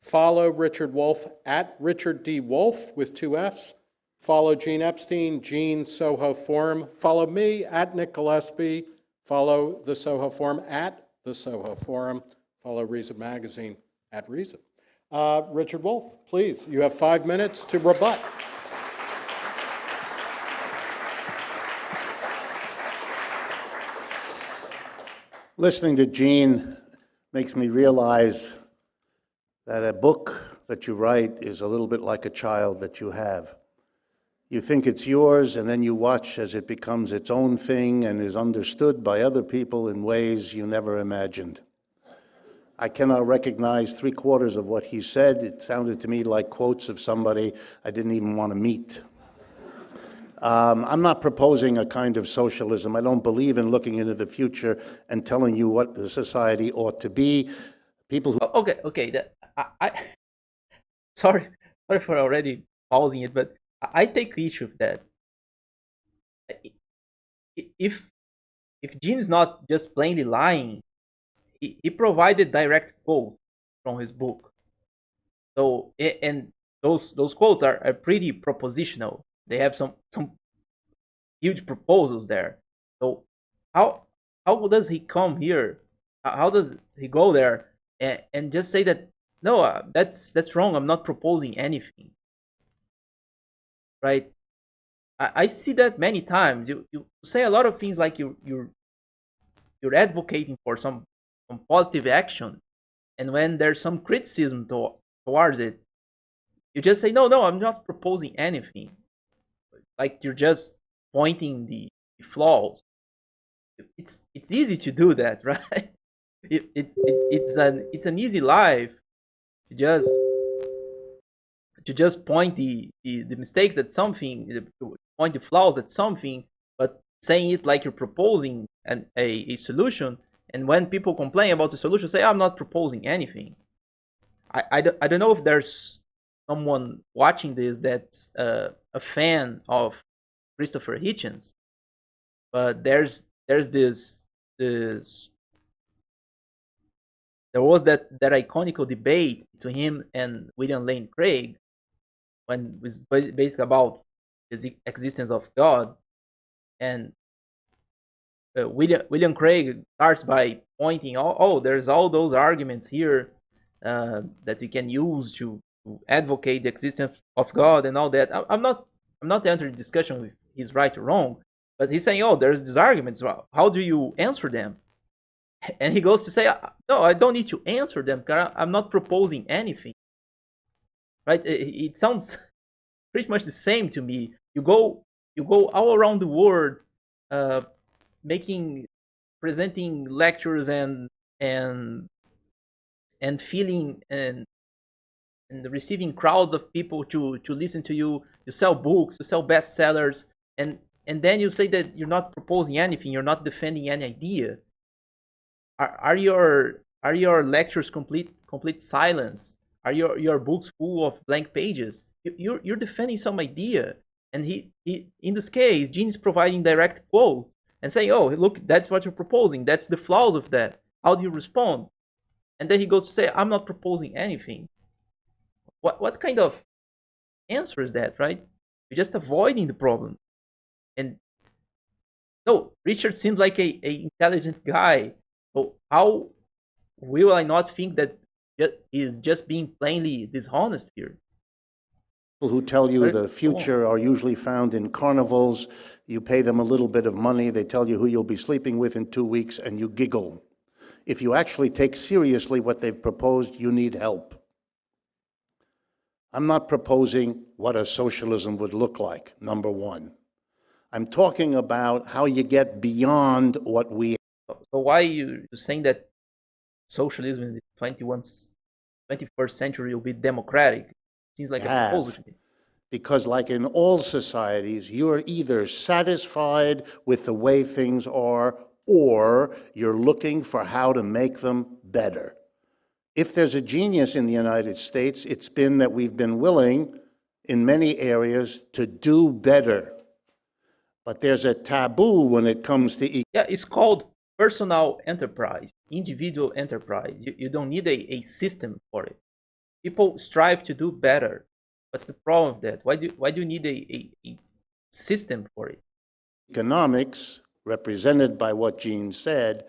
Follow Richard Wolff at Richard D. Wolff with 2 Fs. Follow Gene Epstein, Gene Soho Forum. Follow me at Nick Gillespie. Follow the Soho Forum at the Soho Forum. Follow Reason Magazine at Reason. Richard Wolff, please, you have 5 minutes to rebut.
Listening to Gene makes me realize that a book that you write is a little bit like a child that you have. You think it's yours, and then you watch as it becomes its own thing and is understood by other people in ways you never imagined. I cannot recognize 3/4 of what he said. It sounded to me like quotes of somebody I didn't even want to meet. I'm not proposing a kind of socialism. I don't believe in looking into the future and telling you what the society ought to be. People who
Okay. Sorry, sorry for already pausing it, but I take issue with that. If Gene is not just plainly lying, he provided direct quotes from his book. So and those quotes are pretty propositional. They have some huge proposals there. So how does he come here? How does he go there and just say that no, that's wrong. I'm not proposing anything, right? I see that many times. You say a lot of things like you're advocating for some positive action, and when there's some criticism towards it, you just say no, I'm not proposing anything. Like you're just pointing the flaws. It's easy to do that, right? It's an easy life to just point the mistakes at something, point the flaws at something, but saying it like you're proposing a solution. And when people complain about the solution, say I'm not proposing anything. I don't know if there's someone watching this that's a fan of Christopher Hitchens, but there's this there was that iconic debate between him and William Lane Craig when it was basically about the existence of God. And William Craig starts by pointing, there's all those arguments here that you can use to advocate the existence of God and all that. I'm not entering discussion with he's right or wrong, but he's saying, there's these arguments. How do you answer them? And he goes to say, no, I don't need to answer them because I'm not proposing anything. Right? It sounds pretty much the same to me. You go all around the world making presenting lectures and and feeling and receiving crowds of people to listen to you. You sell books, you sell bestsellers, and then you say that you're not proposing anything, you're not defending any idea. Are your lectures complete silence? Are your books full of blank pages? You're defending some idea, and he in this case, Gene is providing direct quotes and saying, "Oh, look, that's what you're proposing. That's the flaws of that. How do you respond?" And then he goes to say, "I'm not proposing anything." What kind of answer is that, right? You're just avoiding the problem. And no, Richard seems like a intelligent guy. So how will I not think that is just being plainly dishonest here?
People who tell you the future are usually found in carnivals. You pay them a little bit of money, they tell you who you'll be sleeping with in 2 weeks, and you giggle. If you actually take seriously what they've proposed, you need help. I'm not proposing what a socialism would look like, number one. I'm talking about how you get beyond what we.
So why you saying that socialism in the 21st century will be democratic? Seems like a proposal to me.
Because like in all societies, you're either satisfied with the way things are, or you're looking for how to make them better. If there's a genius in the United States, it's been that we've been willing, in many areas, to do better. But there's a taboo when it comes to.
Yeah, it's called personal enterprise, individual enterprise. You don't need a system for it. People strive to do better. What's the problem with that? Why do you need a system for it?
Economics, represented by what Gene said,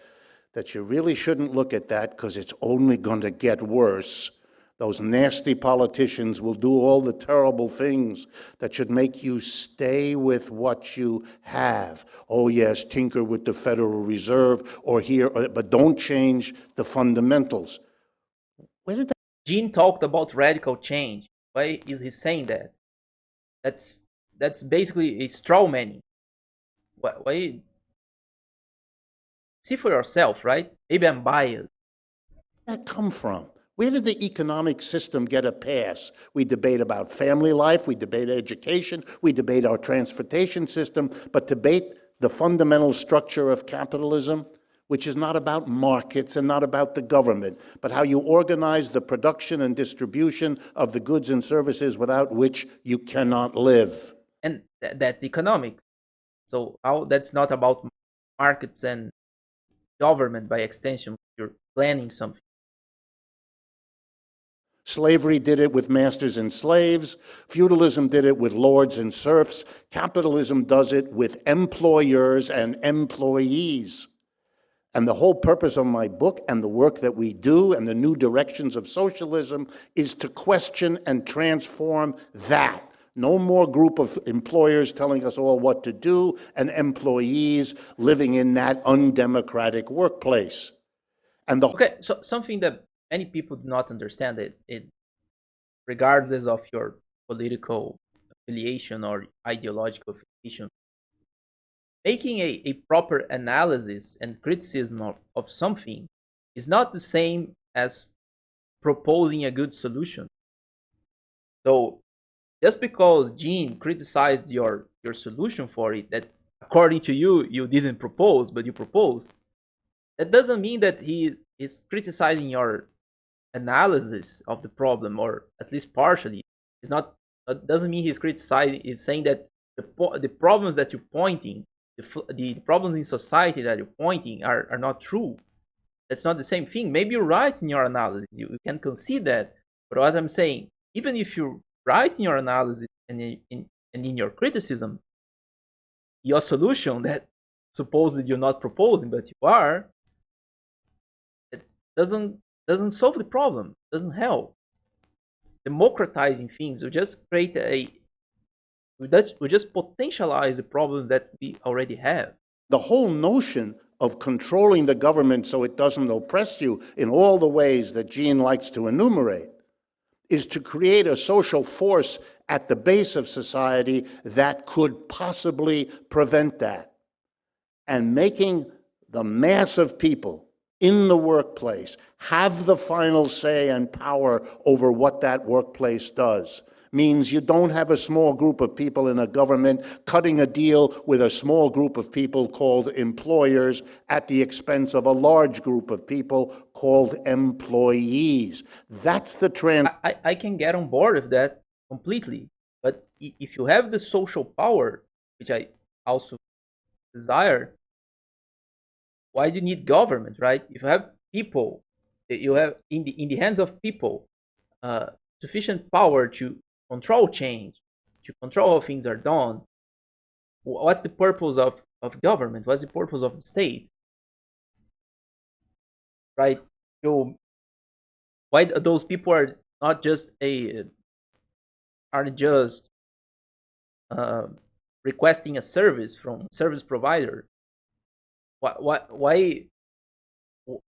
that you really shouldn't look at that because it's only going to get worse. Those nasty politicians will do all the terrible things that should make you stay with what you have. Oh yes, tinker with the Federal Reserve or here, but don't change the fundamentals. Where did that?
Gene talked about radical change. Why is he saying that? That's basically a straw man. Why? See for yourself, right? Maybe I'm biased.
Where did that come from? Where did the economic system get a pass? We debate about family life, we debate education, we debate our transportation system, but debate the fundamental structure of capitalism, which is not about markets and not about the government, but how you organize the production and distribution of the goods and services without which you cannot live.
And that's economics. So how that's not about markets and government by extension. You're planning something.
Slavery did it with masters and slaves. Feudalism did it with lords and serfs. Capitalism does it with employers and employees. And the whole purpose of my book and the work that we do and the new directions of socialism is to question and transform that. No more group of employers telling us all what to do and employees living in that undemocratic workplace. And
okay, so something that many people do not understand it regardless of your political affiliation or ideological affiliation, making a proper analysis and criticism of something is not the same as proposing a good solution. So just because Gene criticized your solution for it, that according to you didn't propose, but you proposed, that doesn't mean that he is criticizing your analysis of the problem, or at least partially. It's not. That doesn't mean he's criticizing. He's saying that the problems that you're pointing, the problems in society that you're pointing are not true. That's not the same thing. Maybe you're right in your analysis. You can concede that. But what I'm saying, even if you're right in your analysis and in your criticism, your solution that supposedly you're not proposing, but you are, it doesn't solve the problem, doesn't help. Democratizing things will just create we just potentialize the problems that we already have.
The whole notion of controlling the government so it doesn't oppress you in all the ways that Gene likes to enumerate is to create a social force at the base of society that could possibly prevent that. And making the mass of people in the workplace have the final say and power over what that workplace does means you don't have a small group of people in a government cutting a deal with a small group of people called employers at the expense of a large group of people called employees. That's the trend.
I can get on board with that completely. But if you have the social power, which I also desire, why do you need government, right? If you have people, you have in the hands of people sufficient power to control change, to control how things are done. What's the purpose of government? What's the purpose of the state? Right? So why those people are not just requesting a service from a service provider? Why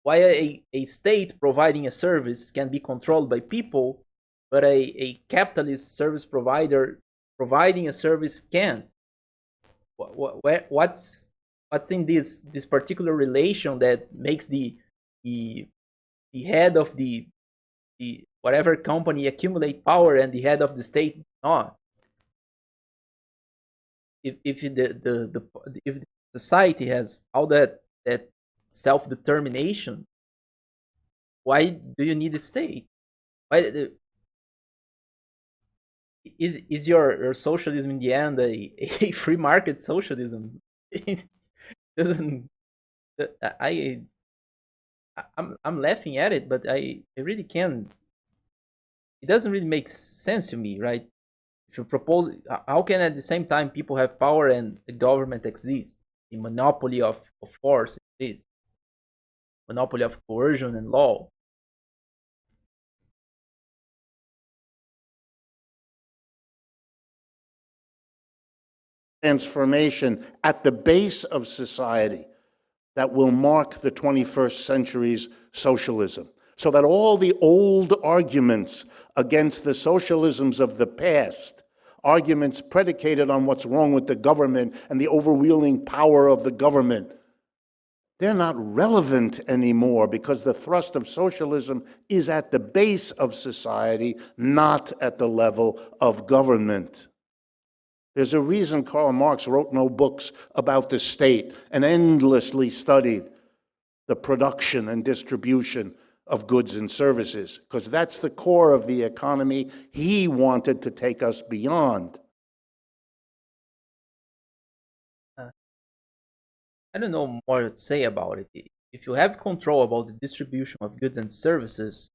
a state providing a service can be controlled by people, but a capitalist service provider providing a service can't? What's in this particular relation that makes the head of the whatever company accumulate power and the head of the state not? If the society has all that self-determination, why do you need a state? Why is your socialism in the end a free market socialism? It doesn't. I'm laughing at it, but I really can't. It doesn't really make sense to me, right? If you propose, how can at the same time people have power and the government exists? The monopoly of force exists, monopoly of coercion and law.
Transformation at the base of society that will mark the 21st century's socialism, so that all the old arguments against the socialisms of the past, arguments predicated on what's wrong with the government and the overwhelming power of the government, they're not relevant anymore, because the thrust of socialism is at the base of society, not at the level of government. There's a reason Karl Marx wrote no books about the state and endlessly studied the production and distribution of goods and services, because that's the core of the economy he wanted to take us beyond.
I don't know more to say about it. If you have control about the distribution of goods and services,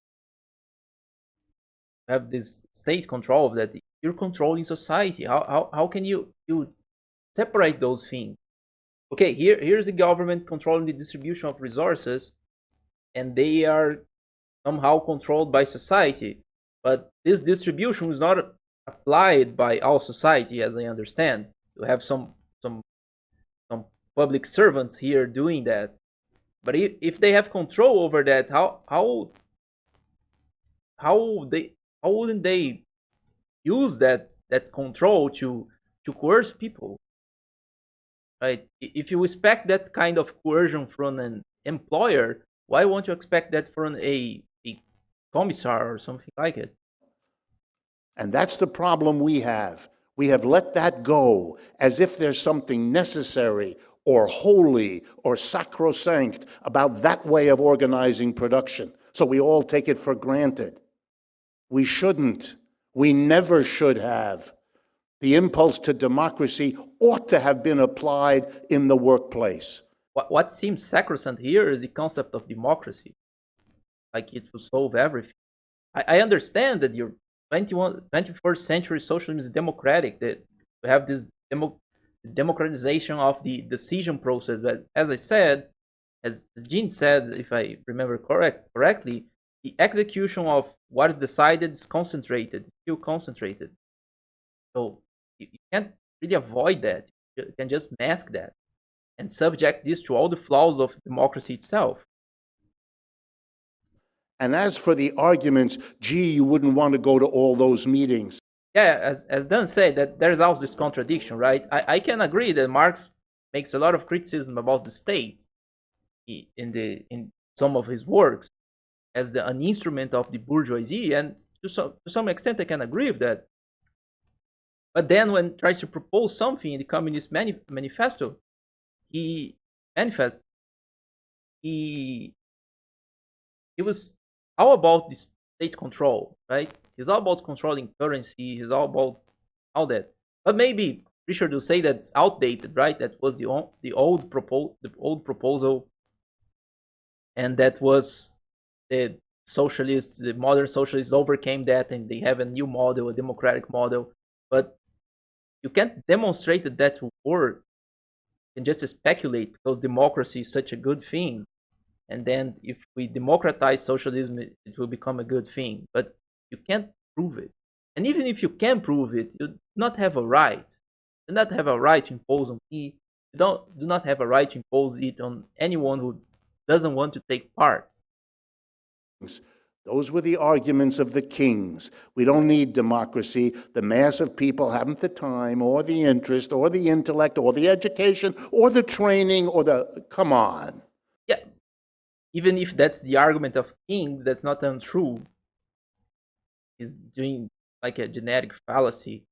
you have this state control of that. You're controlling society. How can you separate those things? Okay, here's the government controlling the distribution of resources, and they are somehow controlled by society. But this distribution is not applied by all society, as I understand. You have some public servants here doing that. But if they have control over that, how wouldn't they use that control to coerce people? Right? If you expect that kind of coercion from an employer, why won't you expect that from a commissar or something like it?
And that's the problem we have. We have let that go as if there's something necessary or holy or sacrosanct about that way of organizing production. So we all take it for granted. We shouldn't. We never should have. The impulse to democracy ought to have been applied in the workplace.
What seems sacrosanct here is the concept of democracy. Like it will solve everything. I understand that your 21st century socialism is democratic, that we have this democratization of the decision process. But as I said, as Gene said, if I remember correctly, the execution of what is decided is concentrated, still concentrated. So you can't really avoid that. You can just mask that and subject this to all the flaws of democracy itself.
And as for the arguments, gee, you wouldn't want to go to all those meetings.
Yeah, as Dan said, that there's also this contradiction, right? I can agree that Marx makes a lot of criticism about the state, in some of his works as an instrument of the bourgeoisie, and to some extent I can agree with that. But then when tries to propose something in the Communist Manifesto, he manifests he he was all about the state control, right? He's all about controlling currency. He's all about all that. But maybe Richard will say that's outdated, right? That was the old proposal, and that was the socialists, the modern socialists overcame that, and they have a new model, a democratic model. But you can't demonstrate that that will work. You can just speculate because democracy is such a good thing. And then if we democratize socialism, it will become a good thing. But you can't prove it. And even if you can prove it, you do not have a right. You do not have a right to impose on me. You do not have a right to impose it on anyone who doesn't want to take part.
Those were the arguments of the kings. We don't need democracy. The mass of people haven't the time or the interest or the intellect or the education or the training or the... Come on.
Yeah. Even if that's the argument of kings, that's not untrue. He's doing like a genetic fallacy.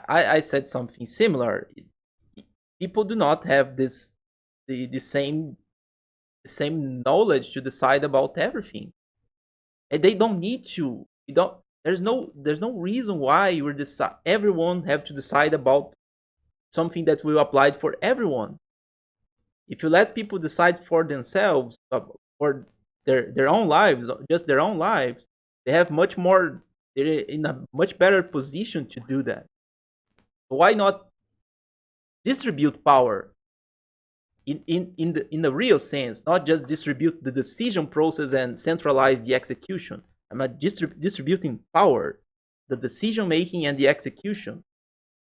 I said something similar. People do not have the same knowledge to decide about everything, and they don't need to. There's no reason why everyone have to decide about something that will apply for everyone. If you let people decide for themselves, for their own lives, just their own lives, they're in a much better position to do that. Why not distribute power in the real sense, not just distribute the decision process and centralize the execution? I'm not distributing power, the decision making and the execution.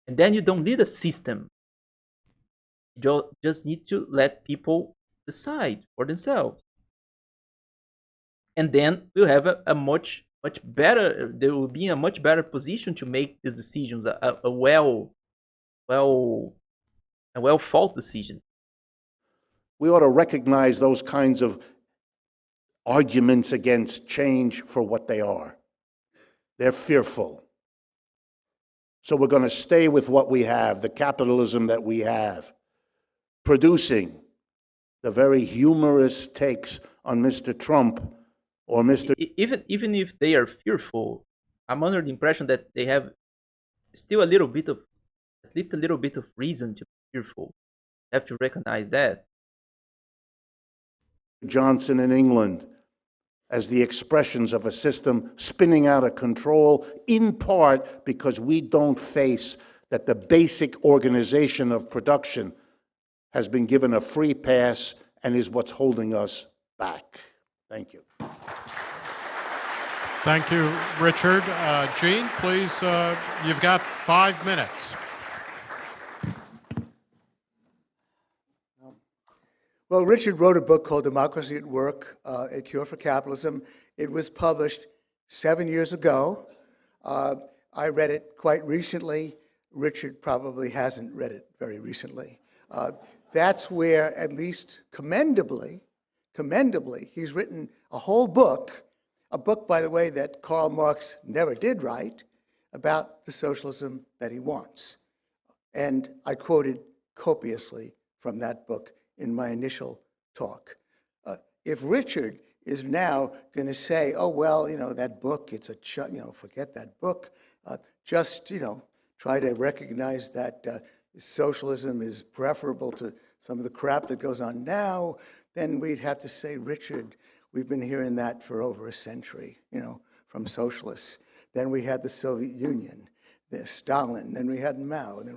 And then you don't need a system. You just need to let people decide for themselves. And then we'll have a much better, they will be in a much better position to make these decisions, a well thought decision.
We ought to recognize those kinds of arguments against change for what they are. They're fearful. So we're going to stay with what we have, the capitalism that we have, producing the very humorous takes on Mr. Trump or Mr.
Even if they are fearful, I'm under the impression that they have still at least a little bit of reason to be fearful. You have to recognize that.
Johnson in England as the expressions of a system spinning out of control, in part because we don't face that the basic organization of production has been given a free pass and is what's holding us back. Thank you.
Thank you, Richard. Gene, please, you've got 5 minutes.
Well, Richard wrote a book called Democracy at Work, A Cure for Capitalism. It was published 7 years ago. I read it quite recently. Richard probably hasn't read it very recently. That's where, at least commendably, he's written a whole book, a book, by the way, that Karl Marx never did write, about the socialism that he wants. And I quoted copiously from that book in my initial talk. If Richard is now going to say, oh, well, that book, it's forget that book, just, try to recognize that socialism is preferable to some of the crap that goes on now, then we'd have to say, Richard, we've been hearing that for over a century, from socialists. Then we had the Soviet Union, Stalin, then we had Mao, and then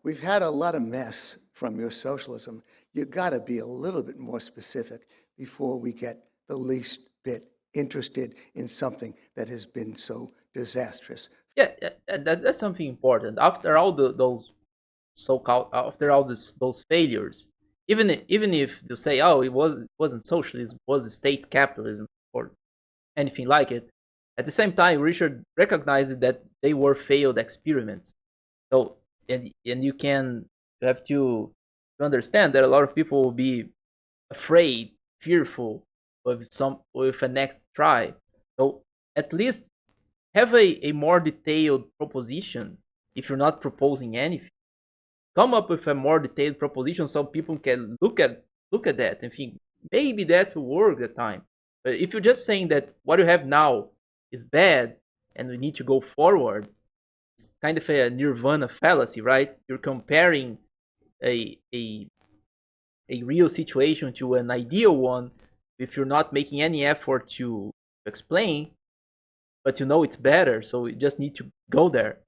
we've had a lot of mess from your socialism. You've got to be a little bit more specific before we get the least bit interested in something that has been so disastrous.
Yeah, that's something important. After all those so-called, after all those failures, even if you say, oh, it wasn't socialism, it was state capitalism or anything like it, at the same time, Richard recognized that they were failed experiments. So, and you have to understand that a lot of people will be afraid, fearful with a next try. So at least have a more detailed proposition. If you're not proposing anything, come up with a more detailed proposition so people can look at that and think maybe that will work at time. But if you're just saying that what you have now is bad and we need to go forward, it's kind of a nirvana fallacy, right? You're comparing a a a real situation to an ideal one if you're not making any effort to explain, but you know it's better, so you just need to go there.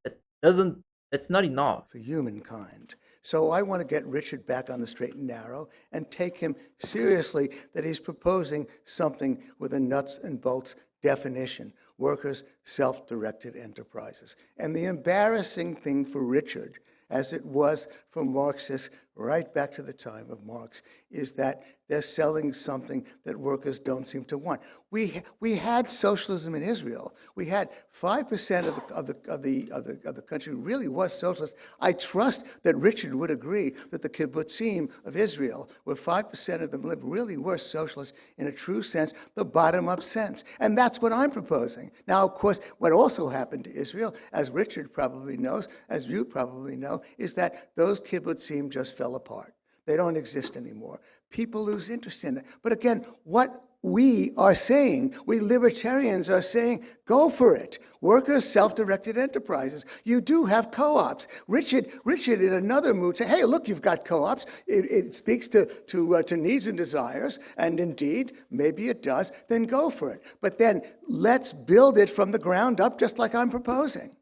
That doesn't that's not enough.
For humankind. So I want to get Richard back on the straight and narrow and take him seriously that he's proposing something with a nuts and bolts definition: workers' self-directed enterprises. And the embarrassing thing for Richard, as it was for Marxists right back to the time of Marx, is that they're selling something that workers don't seem to want. We had socialism in Israel. We had 5% of the country really was socialist. I trust that Richard would agree that the kibbutzim of Israel, where 5% of them lived, really were socialist in a true sense, the bottom-up sense. And that's what I'm proposing. Now, of course, what also happened to Israel, as Richard probably knows, as you probably know, is that those kibbutzim just fell apart. They don't exist anymore. People lose interest in it. But again, what we are saying, we libertarians are saying, go for it. Workers, self-directed enterprises. You do have co-ops. Richard in another mood said, hey, look, you've got co-ops. It speaks to needs and desires, and indeed, maybe it does, then go for it. But then let's build it from the ground up, just like I'm proposing.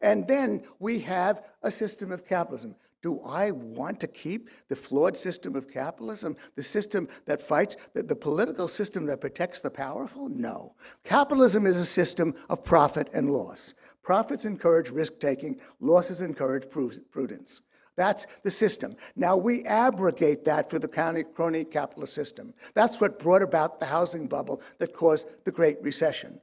And then we have a system of capitalism. Do I want to keep the flawed system of capitalism, the system that fights, the political system that protects the powerful? No. Capitalism is a system of profit and loss. Profits encourage risk-taking, losses encourage prudence. That's the system. Now, we abrogate that for the crony capitalist system. That's what brought about the housing bubble that caused the Great Recession.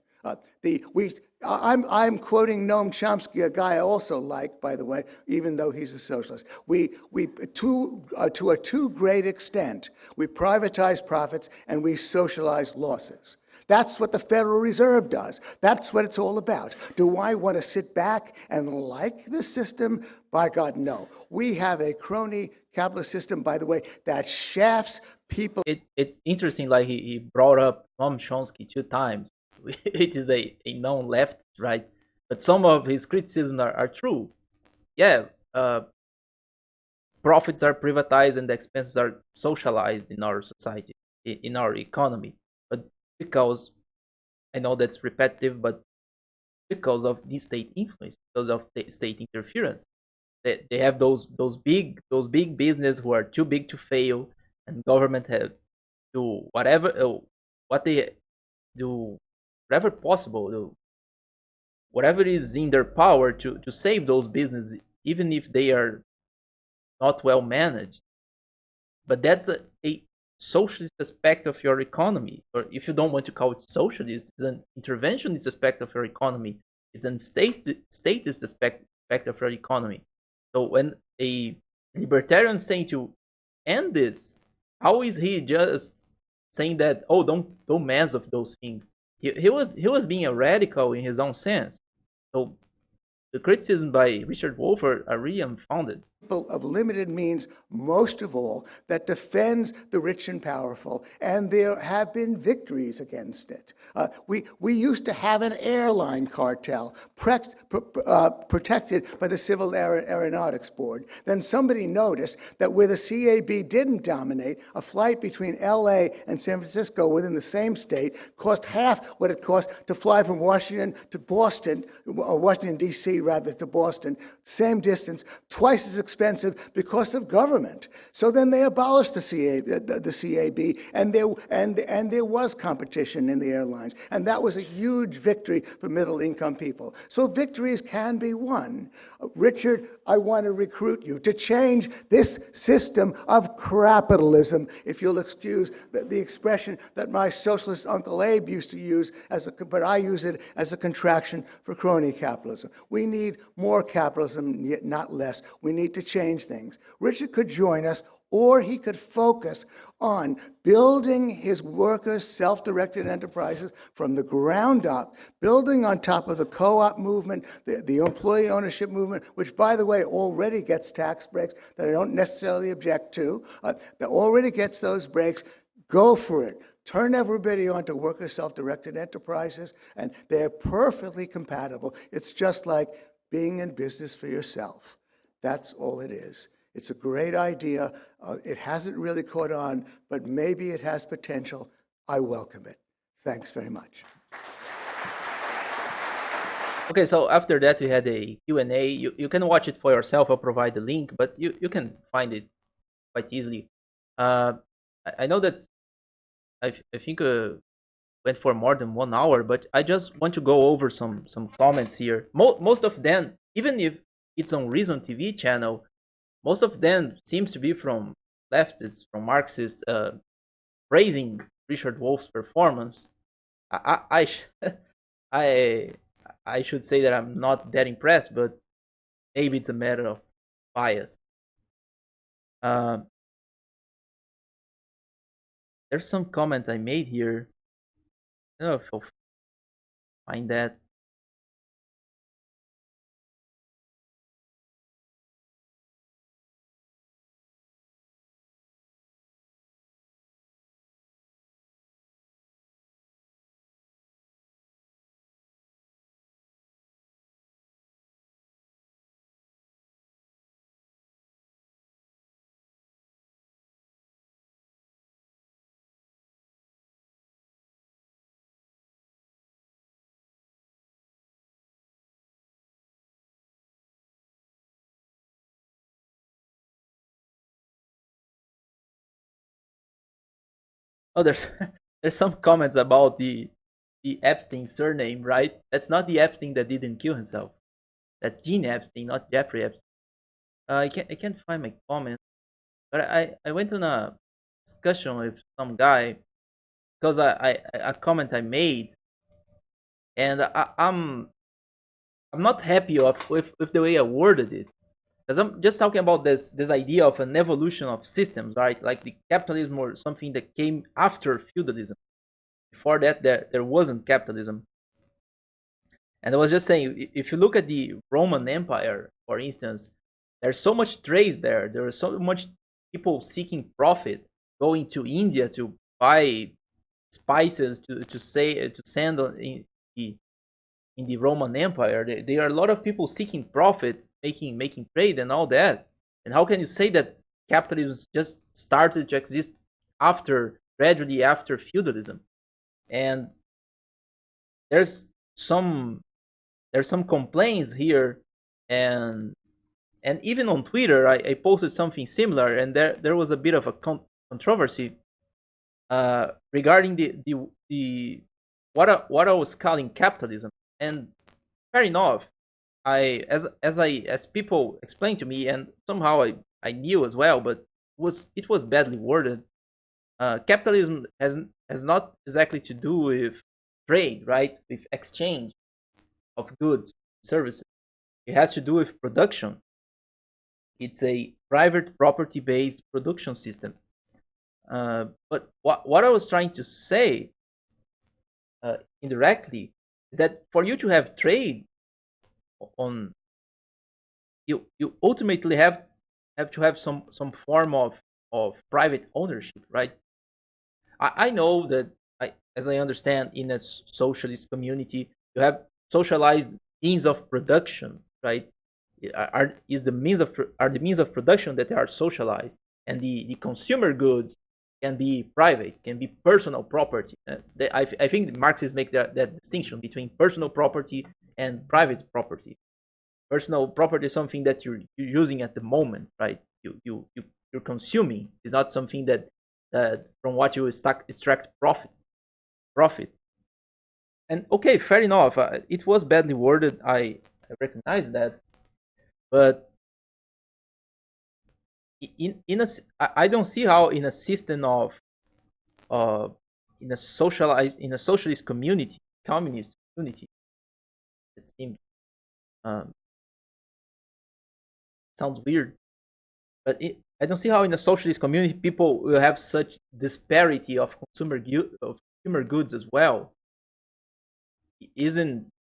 I'm quoting Noam Chomsky, a guy I also like, by the way, even though he's a socialist. To a too great extent, we privatize profits and we socialize losses. That's what the Federal Reserve does. That's what it's all about. Do I want to sit back and like this system? By God, no. We have a crony capitalist system, by the way, that shafts people.
It's interesting, like he brought up Noam Chomsky 2 times, which is a known left, right? But some of his criticisms are true. Yeah, profits are privatized and the expenses are socialized in our society, in our economy. But because, I know that's repetitive, but because of the state influence, because of the state interference, they have those big business who are too big to fail, and government have do whatever what they do, whatever possible, whatever is in their power to save those businesses, even if they are not well managed. But that's a socialist aspect of your economy, or if you don't want to call it socialist, it's an interventionist aspect of your economy. It's an statist aspect of your economy. So when a libertarian saying to end this, how is he just saying that, oh, don't mess with those things? He was being a radical in his own sense. So the criticism by Richard Wolff are really unfounded.
People of limited means, most of all, that defends the rich and powerful, and there have been victories against it. We used to have an airline cartel protected by the Civil Aeronautics Board. Then somebody noticed that where the CAB didn't dominate, a flight between LA and San Francisco within the same state cost half what it cost to fly from Washington to Boston, or Washington, D.C. rather, to Boston, same distance, twice as expensive because of government. So then they abolished the CAB, and there was competition in the airlines, and that was a huge victory for middle-income people. So victories can be won. Richard, I want to recruit you to change this system of capitalism, if you'll excuse the expression that my socialist Uncle Abe used to use, but I use it as a contraction for crony capitalism. We need more capitalism, yet not less. We need to change things. Richard could join us or he could focus on building his workers' self-directed enterprises from the ground up, building on top of the co-op movement, the employee ownership movement, which, by the way, already gets tax breaks that I don't necessarily object to, that already gets those breaks. Go for it. Turn everybody onto worker self-directed enterprises, and they're perfectly compatible. It's just like being in business for yourself. That's all it is. It's a great idea. It hasn't really caught on, but maybe it has potential. I welcome it. Thanks very much.
Okay, so after that we had a Q&A. You can watch it for yourself. I'll provide the link, but you can find it quite easily. I know that I think went for more than 1 hour, but I just want to go over some comments here. Most of them, even if it's on Reason TV channel, most of them seems to be from leftists, from Marxists, praising Richard Wolff's performance. I I should say that I'm not that impressed, but maybe it's a matter of bias. There's some comment I made here. I don't know if I'll find that. Oh, there's there's some comments about the Epstein surname, right? That's not the Epstein that didn't kill himself. That's Gene Epstein, not Jeffrey Epstein. I can't find my comment, but I went on a discussion with some guy because a comment I made, and I'm not happy with the way I worded it. Because I'm just talking about this idea of an evolution of systems, right? Like the capitalism or something that came after feudalism. Before that, there wasn't capitalism. And I was just saying, if you look at the Roman Empire, for instance, there's so much trade there. There is so much people seeking profit, going to India to buy spices to send in the Roman Empire. There are a lot of people seeking profit, making trade and all that. And how can you say that capitalism just started to exist gradually after feudalism? And there's some complaints here, and even on Twitter, I posted something similar, and there was a bit of a controversy regarding the what I was calling capitalism. And fair enough, as people explained to me, and somehow I knew as well, but it was badly worded. Capitalism has not exactly to do with trade, right? With exchange of goods, services. It has to do with production. It's a private property-based production system. But what I was trying to say indirectly is that for you to have trade on, you ultimately have to have some form of private ownership, right? I know that as I understand, in a socialist community, you have socialized means of production, right? Are the means of production that are socialized, and the consumer goods can be private, can be personal property. I think Marxists make that distinction between personal property and private property. Personal property is something that you're using at the moment, right? You're consuming. It's not something that from what you extract profit. And okay, fair enough. It was badly worded. I recognize that, but I don't see how in a system of in a socialist community, communist community, it seems sounds weird, but I don't see how in a socialist community people will have such disparity of consumer goods as well. Isn't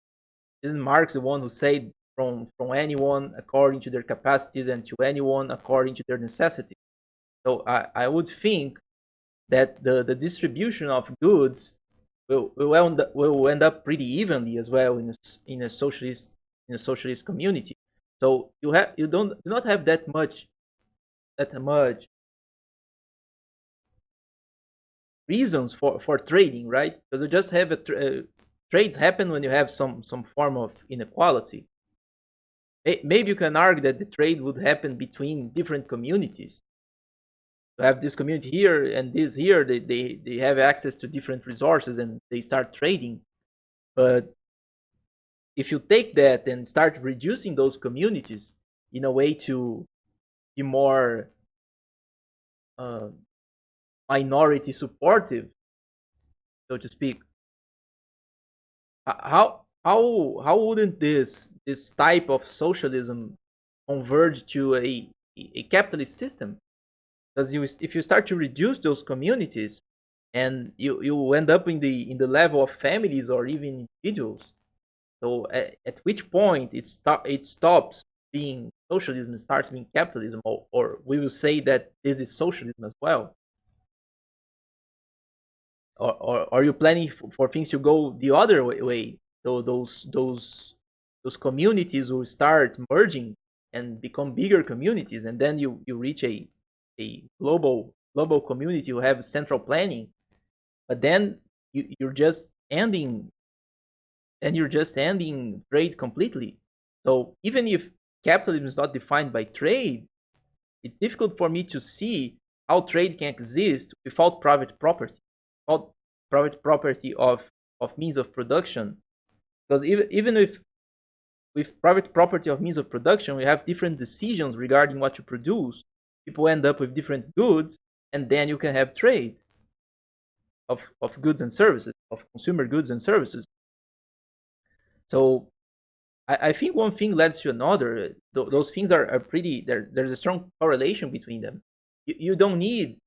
Marx the one who said from anyone according to their capacities and to anyone according to their necessities? So I would think that the distribution of goods will end up pretty evenly as well in a socialist community. So you do not have that much reasons for trading, right? Because you just have trades happen when you have some form of inequality. Maybe you can argue that the trade would happen between different communities. You have this community here and this here, they have access to different resources and they start trading. But if you take that and start reducing those communities in a way to be more minority supportive, so to speak, how wouldn't this type of socialism converge to a capitalist system? Because if you start to reduce those communities, and you end up in the level of families or even individuals, so at which point it stops being socialism and starts being capitalism, or we will say that this is socialism as well. Or are you planning for things to go the other way? So those communities will start merging and become bigger communities, and then you reach a global community. You have central planning, but then you're just ending trade completely. So even if capitalism is not defined by trade, it's difficult for me to see how trade can exist without private property, without private property of means of production. Because even if with private property of means of production, we have different decisions regarding what to produce. People end up with different goods, and then you can have trade of goods and services, of consumer goods and services. So I think one thing leads to another. Those things are pretty. There's a strong correlation between them. You don't need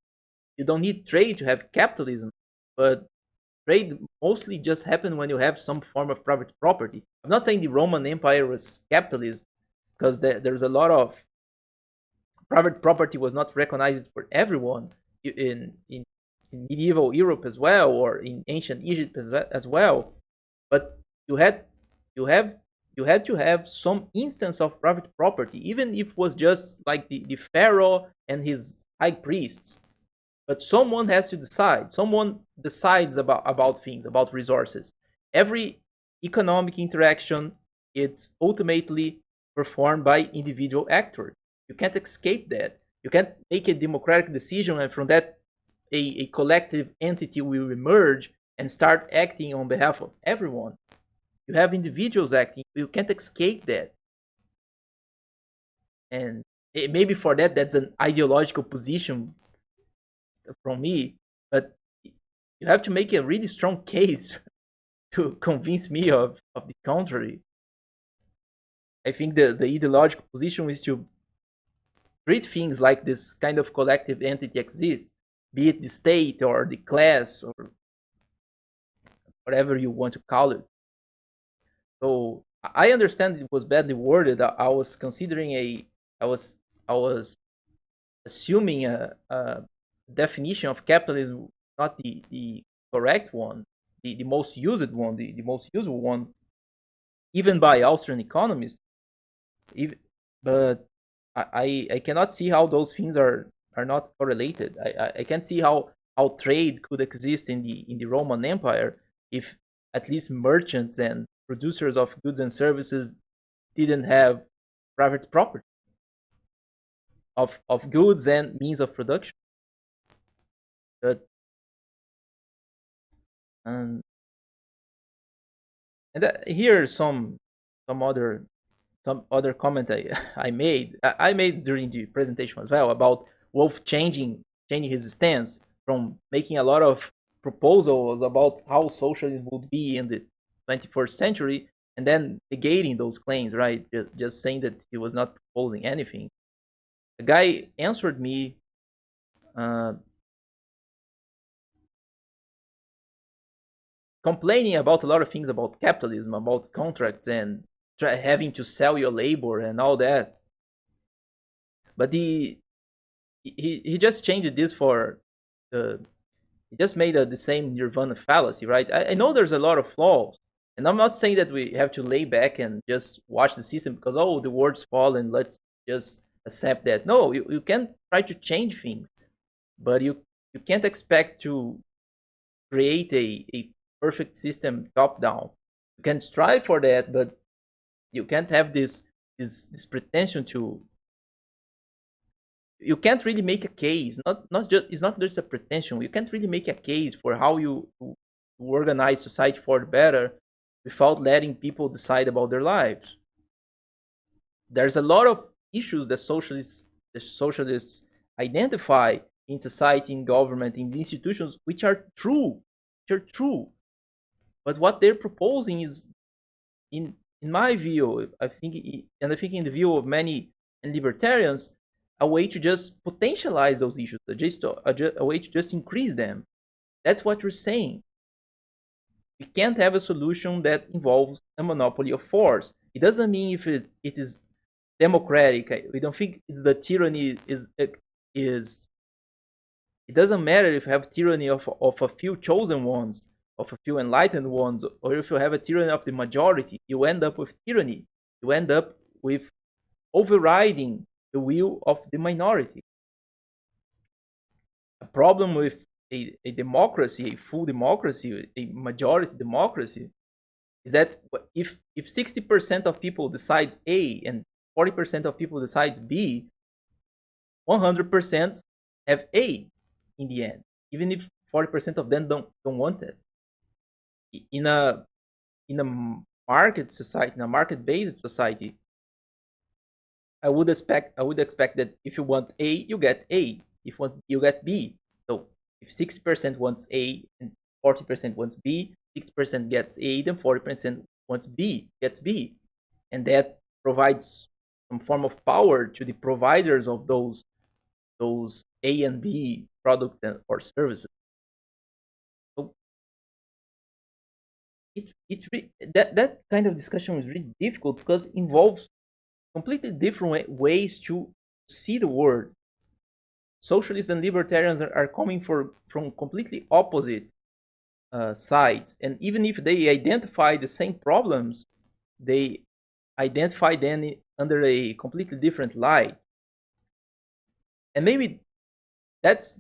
trade to have capitalism, but trade mostly just happened when you have some form of private property. I'm not saying the Roman Empire was capitalist, because there's a lot of private property was not recognized for everyone in medieval Europe as well, or in ancient Egypt as well. But you had you have you had to have some instance of private property, even if it was just like the pharaoh and his high priests. But someone has to decide. Someone decides about things, about resources. Every economic interaction, it's ultimately performed by individual actors. You can't escape that. You can't make a democratic decision and from that a collective entity will emerge and start acting on behalf of everyone. You have individuals acting. You can't escape that. And maybe for that, that's an ideological position from me, but you have to make a really strong case to convince me of the contrary. I think the ideological position is to treat things like this kind of collective entity exists, be it the state or the class or whatever you want to call it. So I understand it was badly worded. I was considering I was assuming a definition of capitalism, not the correct one, the most used one, the most useful one, even by Austrian economists. Even, but I cannot see how those things are not correlated. I can't see how trade could exist in the Roman Empire if at least merchants and producers of goods and services didn't have private property of goods and means of production. But and here's some other comment I made. I made during the presentation as well about Wolff changing his stance from making a lot of proposals about how socialism would be in the 21st century and then negating those claims, right? Just saying that he was not proposing anything. the guy answered me uh, complaining about a lot of things about capitalism, about contracts, and having to sell your labor and all that. But he just changed this for the he just made the same nirvana fallacy, right? I know there's a lot of flaws, and I'm not saying that we have to lay back and just watch the system because the words fall and let's just accept that. No, you can try to change things, but you can't expect to create a perfect system top down. You can strive for that, but you can't have this pretension to. You can't really make a case. Not just it's not just a pretension. You can't really make a case for how you organize society for the better without letting people decide about their lives. There's a lot of issues that socialists identify in society, in government, in the institutions, which are true, But what they're proposing is, in my view, I think, and I think in the view of many libertarians, a way to just potentialize those issues, a way to just increase them. That's what you're saying. We can't have a solution that involves a monopoly of force. It doesn't mean if it is democratic. We don't think it's the tyranny is. It doesn't matter if you have tyranny of a few chosen ones, of a few enlightened ones, or if you have a tyranny of the majority. You end up with tyranny. You end up with overriding the will of the minority. A problem with a democracy, a full democracy, a majority democracy, is that if 60% of people decides A and 40% of people decides B, 100% have A in the end, even if 40% of them don't want it. In a market society, in a market-based society, I would expect that if you want A, you get A. If you get B. So if 60% wants A and 40% wants B, 60% gets A, then 40% wants B, gets B. And that provides some form of power to the providers of those A and B products or services. So that kind of discussion is really difficult because it involves completely different ways to see the world. Socialists and libertarians are coming from completely opposite sides, and even if they identify the same problems, they identify them under a completely different light. And maybe that's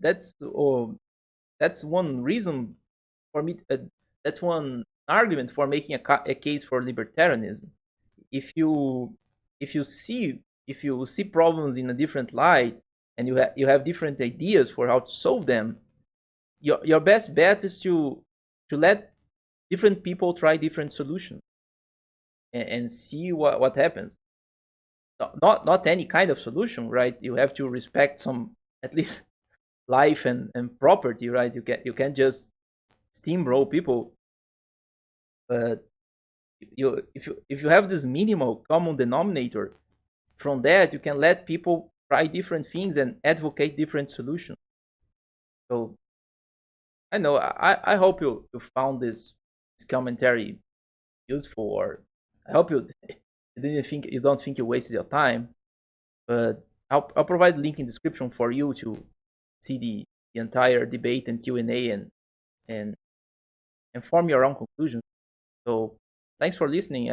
one reason for me. That's one argument for making a case for libertarianism. If you see problems in a different light and you have different ideas for how to solve them, your best bet is to let different people try different solutions and see what happens. Not any kind of solution, right? You have to respect some, at least, life and property, right? You can't just steamroll people. But if you have this minimal common denominator, from that you can let people try different things and advocate different solutions. So I know I hope you found this commentary useful, or I hope you don't think you wasted your time. But I'll provide a link in the description for you to see the entire debate and Q&A and form your own conclusions. So thanks for listening.